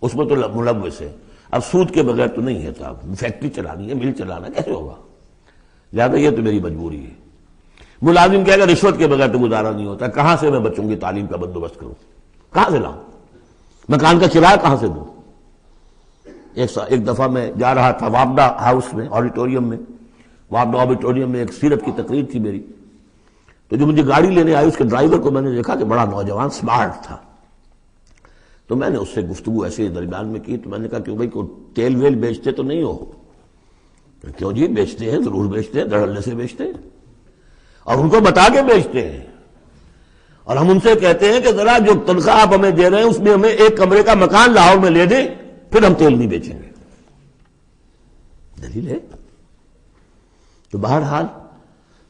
اس میں تو ملوث ہے، اب سود کے بغیر تو نہیں ہے صاحب، فیکٹری چلانی ہے، مل چلانا کیسے ہوگا، لہٰذا یہ تو میری مجبوری ہے۔ ملازم کہے گا رشوت کے بغیر تو گزارا نہیں ہوتا، کہاں سے میں بچوں گی تعلیم کا بندوبست کروں، کہاں سے لاؤں، مکان کا کرایہ کہاں سے دوں۔ ایک دفعہ میں جا رہا تھا وابڈا ہاؤس میں، آڈیٹوریم میں، وابڈا آڈیٹوریم میں ایک سیرت کی تقریر تھی میری، تو جو مجھے گاڑی لینے آئی اس کے ڈرائیور کو میں نے دیکھا کہ بڑا نوجوان سمارٹ تھا، تو میں نے اس سے گفتگو ایسے درمیان میں کی، تو میں نے کہا کہ بھائی کوئی تیل ویل بیچتے تو نہیں ہو؟ کیوں جی بیچتے ہیں، ضرور بیچتے ہیں، دھڑلے سے بیچتے ہیں، اور ان کو بتا کے بیچتے ہیں، اور ہم ان سے کہتے ہیں کہ ذرا جو تنخواہ آپ ہمیں دے رہے ہیں اس میں ہمیں ایک کمرے کا مکان لاہور میں لے دیں، پھر ہم تیل نہیں بیچیں گے۔ دلیل ہے۔ تو بہرحال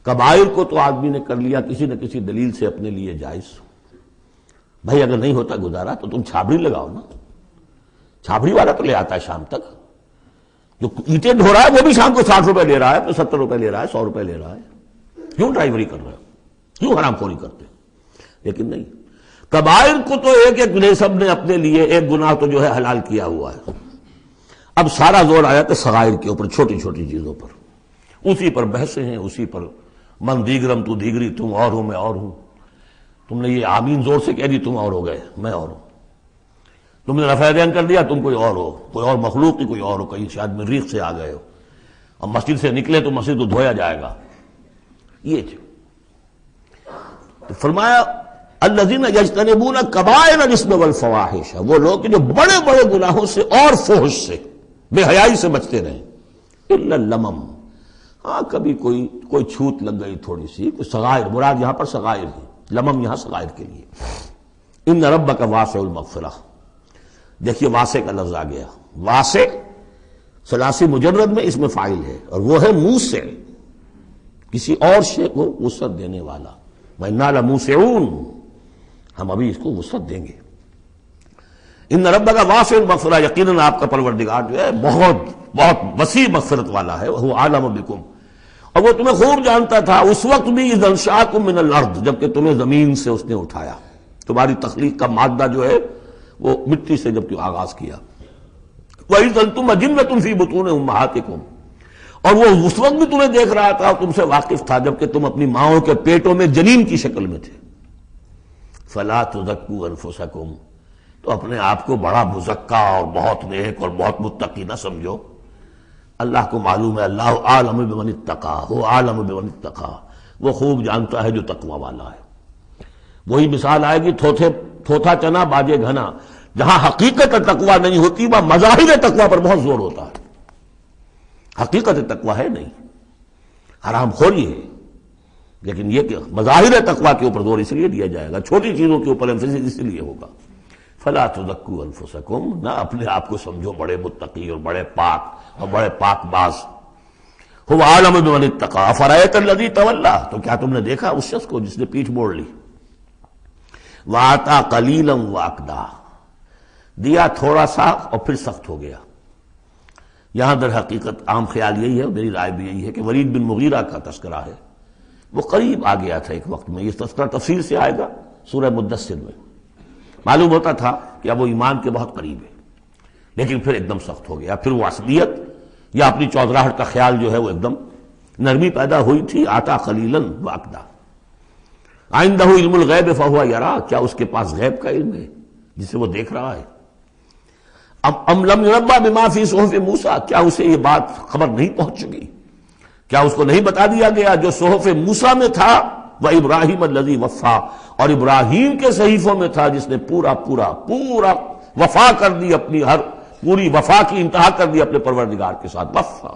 کبائر کو تو آدمی نے کر لیا کسی نہ کسی دلیل سے اپنے لیے جائز، بھائی اگر نہیں ہوتا گزارا تو تم چھابڑی لگاؤ نا، چھابڑی والا تو لے آتا ہے شام تک، جو اینٹیں ڈھو رہا ہے وہ بھی شام کو 60 روپے لے رہا ہے، 70 روپے لے رہا ہے، 100 روپے لے رہا ہے، کیوں ڈرائیوری کر رہے ہو، کیوں حرام خوری کرتے؟ لیکن نہیں، کبائر کو تو ایک ایک نے سب نے اپنے لیے ایک گناہ تو جو ہے حلال کیا ہوا ہے۔ اب سارا زور آیا کہ صغائر کے اوپر، چھوٹی چھوٹی چیزوں پر، اسی پر بحثیں ہیں، اسی پر من دیگرم تو دیگری، تم اور ہو میں اور ہوں، تم نے یہ آمین زور سے کہہ دی تم اور ہو گئے میں اور ہوں، تم نے رفع دین کر دیا تم کوئی اور ہو، کوئی اور مخلوق کی کوئی اور ہو، کہیں شاید مریخ سے آ گئے ہو، اور مسجد سے نکلے تو مسجد کو دھویا جائے گا، یہ تو فرمایا الذین یجتنبون کبائر الاسم والفواحش، وہ لوگ جو بڑے بڑے گناہوں سے اور فحش سے، بے حیائی سے بچتے رہیں، الا اللمم، ہاں کبھی کوئی چھوت لگ گئی تھوڑی سی، کوئی صغائر، مراد یہاں پر صغائر ہے، لمم یہاں صغائر کے لیے۔ ان ربک واسع المغفرہ، دیکھیے واسع کا لفظ آ گیا، واسع ثلاثی مجرد میں اس میں فاعل ہے، اور وہ ہے موسع، کسی اور شے کو وسعت دینے والا، وَإِنَّا لَمُوسِعُونَ، ہم ابھی اس کو وسعت دیں گے۔ ان ربک واسع المغفرہ، یقیناً آپ کا پروردگار جو ہے بہت بہت وسیع مغفرت والا ہے، وہ عالم بکم، اور وہ تمہیں خوب جانتا تھا اس وقت بھی، اذ انشأکم من الارض، جبکہ تمہیں زمین سے اس نے اٹھایا، تمہاری تخلیق کا مادہ جو ہے وہ مٹی سے جب کہ آغاز کیا، وَإِذْ أَنْتُمْ أَجِنَّةٌ فِي بُطُونِ أُمَّهَاتِكُمْ، اور وہ اس وقت بھی تمہیں دیکھ رہا تھا اور تم سے واقف تھا جبکہ تم اپنی ماؤں کے پیٹوں میں جنین کی شکل میں تھے۔ فَلَا تُزَكُّوا أَنفُسَكُمْ، تو اپنے آپ کو بڑا مزکا اور بہت نیک اور بہت متقی نہ سمجھو، اللہ کو معلوم ہے، اللہ عالم بمن اتقی، وہ عالم بمن اتقی، وہ خوب جانتا ہے جو تقوی والا ہے۔ وہی مثال آئے گی تھوتھا چنا باجے گھنا، جہاں حقیقت تقوی نہیں ہوتی وہاں مظاہر تقوی پر بہت زور ہوتا ہے، حقیقت تقوی ہے نہیں، حرام خوری ہے، لیکن یہ کہ مظاہر تقوی کے اوپر زور اس لیے دیا جائے گا، چھوٹی چیزوں کے اوپر ایمفیسس اس لیے ہوگا فلا تزکوا انفسکم، نہ اپنے آپ کو سمجھو بڑے متقی اور بڑے پاک اور بڑے پاک باز، هو اعلم بمن اتقى افرأيت الذي تولى، تو کیا تم نے دیکھا اس شخص کو جس نے پیٹھ موڑ لی، وآتى قليلا وأكدى، دیا تھوڑا سا اور پھر سخت ہو گیا۔ یہاں در حقیقت عام خیال یہی ہے، میری رائے بھی یہی ہے کہ ولید بن مغیرہ کا تذکرہ ہے، وہ قریب آ گیا تھا ایک وقت میں، یہ تذکرہ تفصیل سے آئے گا سورہ مدثر میں، معلوم ہوتا تھا کہ اب وہ ایمان کے بہت قریب ہے، لیکن پھر ایک دم سخت ہو گیا، پھر وہ عصبیت یا اپنی چودراہٹ کا خیال جو ہے وہ ایک دم نرمی پیدا ہوئی تھی۔ آتا قلیلا واکدا، عنده علم الغیب فہو یرا، کیا اس کے پاس غیب کا علم ہے جسے وہ دیکھ رہا ہے؟ ام لم ينبأ بما فی صحف موسیٰ، کیا اسے یہ بات خبر نہیں پہنچ چکی، کیا اس کو نہیں بتا دیا گیا جو صحف موسیٰ میں تھا، وہ ابراہیم الذی وفا، اور ابراہیم کے صحیفوں میں تھا جس نے پورا وفا کر دی، اپنی ہر پوری وفا کی انتہا کر دی اپنے پروردگار کے ساتھ، وفا۔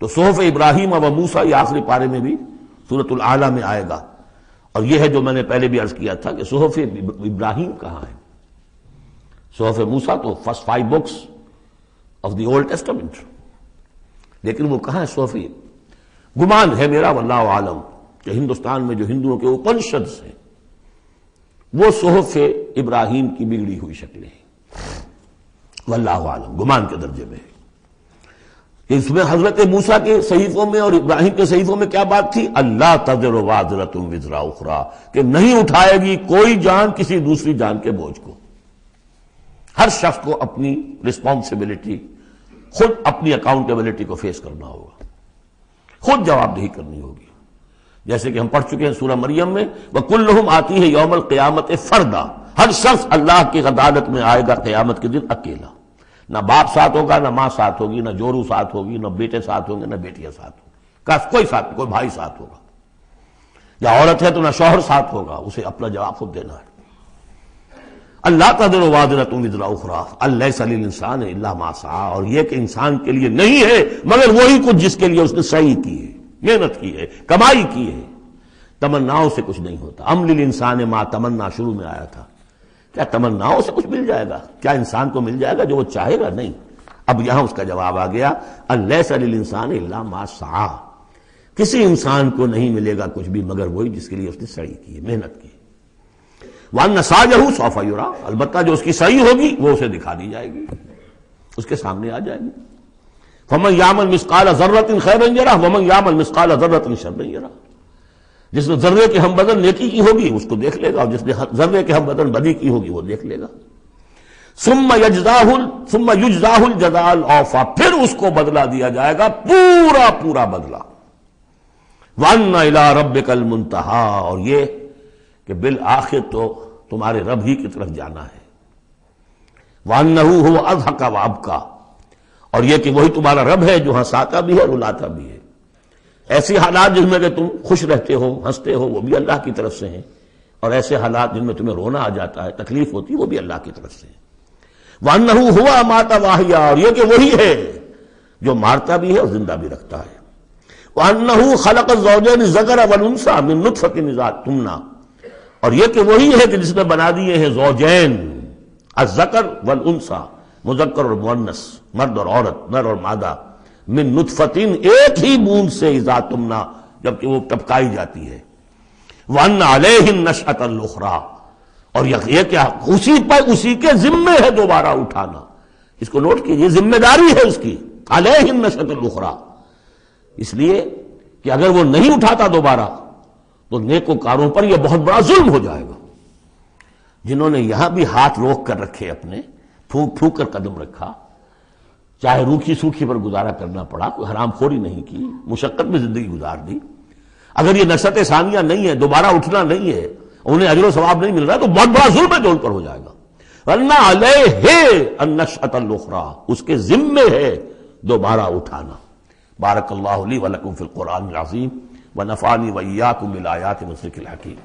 تو صحف ابراہیم و موسیٰ یہ آخری پارے میں بھی سورۃ الاعلیٰ میں آئے گا، اور یہ ہے جو میں نے پہلے بھی عرض کیا تھا کہ صحف ابراہیم کہاں ہے؟ صحف موسیٰ تو first 5 books of the old testament, لیکن وہ کہاں ہے صحف؟ گمان ہے میرا واللہ عالم کہ ہندوستان میں جو ہندوؤں کے اپنشدس ہیں وہ صحف ابراہیم کی بگڑی ہوئی شکلیں ہیں، واللہ عالم، گمان کے درجے میں ہے۔ اس میں حضرت موسیٰ کے صحیفوں میں اور ابراہیم کے صحیفوں میں کیا بات تھی؟ اللہ تزر وازرۃ وزر اخری، کہ نہیں اٹھائے گی کوئی جان کسی دوسری جان کے بوجھ کو، ہر شخص کو اپنی رسپانسبلٹی، خود اپنی اکاؤنٹیبلٹی کو فیس کرنا ہوگا، خود جواب دہی کرنی ہوگی، جیسے کہ ہم پڑھ چکے ہیں سورہ مریم میں، وَكُلُّهُمْ آتِيهِ يَوْمَ الْقِيَامَةِ فَرْدًا، ہر شخص اللہ کی عدالت میں آئے گا قیامت کے دن اکیلا، نہ باپ ساتھ ہوگا، نہ ماں ساتھ ہوگی، نہ جورو ساتھ ہوگی، نہ بیٹے ساتھ ہوں گے، نہ بیٹیاں ساتھ ہوں گی، کوئی ساتھ، کوئی بھائی ساتھ ہوگا، یا عورت ہے تو نہ شوہر ساتھ ہوگا، اسے اپنا جواب خود دینا ہے۔ اللہ تزر وازرۃ وزر اخری الیس للانسان الا ما سعی، اور یہ کہ انسان کے لیے نہیں ہے مگر وہی کچھ جس کے لیے اس نے سعی کی ہے، محنت کی ہے، کمائی کی ہے، تمناؤں سے کچھ نہیں ہوتا۔ ام للانسان ما تمنا شروع میں آیا تھا، کیا تمناؤں سے کچھ مل جائے گا؟ کیا انسان کو مل جائے گا جو وہ چاہے گا؟ نہیں۔ اب یہاں اس کا جواب آ گیا، الیس للانسان الا ما سعی، کسی انسان کو نہیں ملے گا کچھ بھی مگر وہی جس کے لیے اس نے سعی کی ہے، محنت کی ہے۔ وَأَنَّ سَعْيَهُ سَوْفَ يُرَىٰ، البتہ جو اس کی صحیح ہوگی وہ اسے دکھا دی جائے گی، اس کے سامنے آ جائے گی۔ فَمَن يَعْمَلْ مِثْقَالَ ذَرَّةٍ خَيْرًا يَرَهُ وَمَن يَعْمَلْ مِثْقَالَ ذَرَّةٍ شَرًّا يَرَهُ، جس نے ذرے کے ہم بدن نیکی کی ہوگی اس کو دیکھ لے گا، اور جس نے ذرے کے ہم بدن بدی کی ہوگی وہ دیکھ لے گا۔ ثُمَّ يُجْزَاهُ الْجَزَاءَ الْأَوْفَىٰ، پھر اس کو بدلہ دیا جائے گا پورا بدلہ۔ وَأَنَّ إِلَىٰ رَبِّكَ الْمُنتَهَىٰ، اور یہ کہ بالآخر تو تمہارے رب ہی کی طرف جانا ہے۔ وَأَنَّهُ هُوَ أَضْحَكَ وَأَبْكَىٰ، اور یہ کہ وہی تمہارا رب ہے جو ہنساتا بھی ہے اور رلاتا بھی ہے۔ ایسی حالات جن میں کہ تم خوش رہتے ہو، ہنستے ہو، وہ بھی اللہ کی طرف سے ہیں، اور ایسے حالات جن میں تمہیں رونا آ جاتا ہے، تکلیف ہوتی ہے، وہ بھی اللہ کی طرف سے ہیں۔ وَأَنَّهُ هُوَ أَمَاتَ وَأَحْيَا، اور یہ کہ وہی ہے جو مارتا بھی ہے اور زندہ بھی رکھتا ہے۔ وَأَنَّهُ خَلَقَ الزَّوْجَيْنِ الذَّكَرَ وَالْأُنثَىٰ مِن نُطْفَةٍ إِذَا تُمْنَىٰ، اور یہ کہ وہی ہے کہ جس نے بنا دیے ہیں زوجین، الذکر والانثیٰ، مذکر اور مؤنث، مرد اور عورت، نر اور مادہ، من نطفتن، ایک ہی بوند سے، اذا تمنا، جبکہ وہ ٹپکائی جاتی ہے۔ وَأَنَّ عَلَيْهِ النَّشْأَةَ الْأُخْرَىٰ، اور یہ کہ اسی کے ذمے ہے دوبارہ اٹھانا، اس کو نوٹ کیجئے، ذمہ داری ہے اس کی، عَلَيْهِ النَّشْأَةَ الْأُخْرَىٰ، اس لیے کہ اگر وہ نہیں اٹھاتا دوبارہ تو نیکوکاروں پر یہ بہت بڑا ظلم ہو جائے گا، جنہوں نے یہاں بھی ہاتھ روک کر رکھے، اپنے پھونک پھونک کر قدم رکھا، چاہے روکھی سوکھی پر گزارا کرنا پڑا، کوئی حرام خوری نہیں کی، مشقت میں زندگی گزار دی، اگر یہ نشأت ثانیہ نہیں ہے، دوبارہ اٹھنا نہیں ہے، انہیں اجر و ثواب نہیں مل رہا، تو بہت بڑا ظلم ہے جو ان پر ہو جائے گا۔ وَأَنَّ عَلَيْهِ النَّشْأَةَ الْأُخْرَىٰ، اس کے ذمے ہے دوبارہ اٹھانا۔ بارک اللہ لی ولکم فی القرآن العظیم ونفعنی وإیاکم بالآیات والذکر الحکیم۔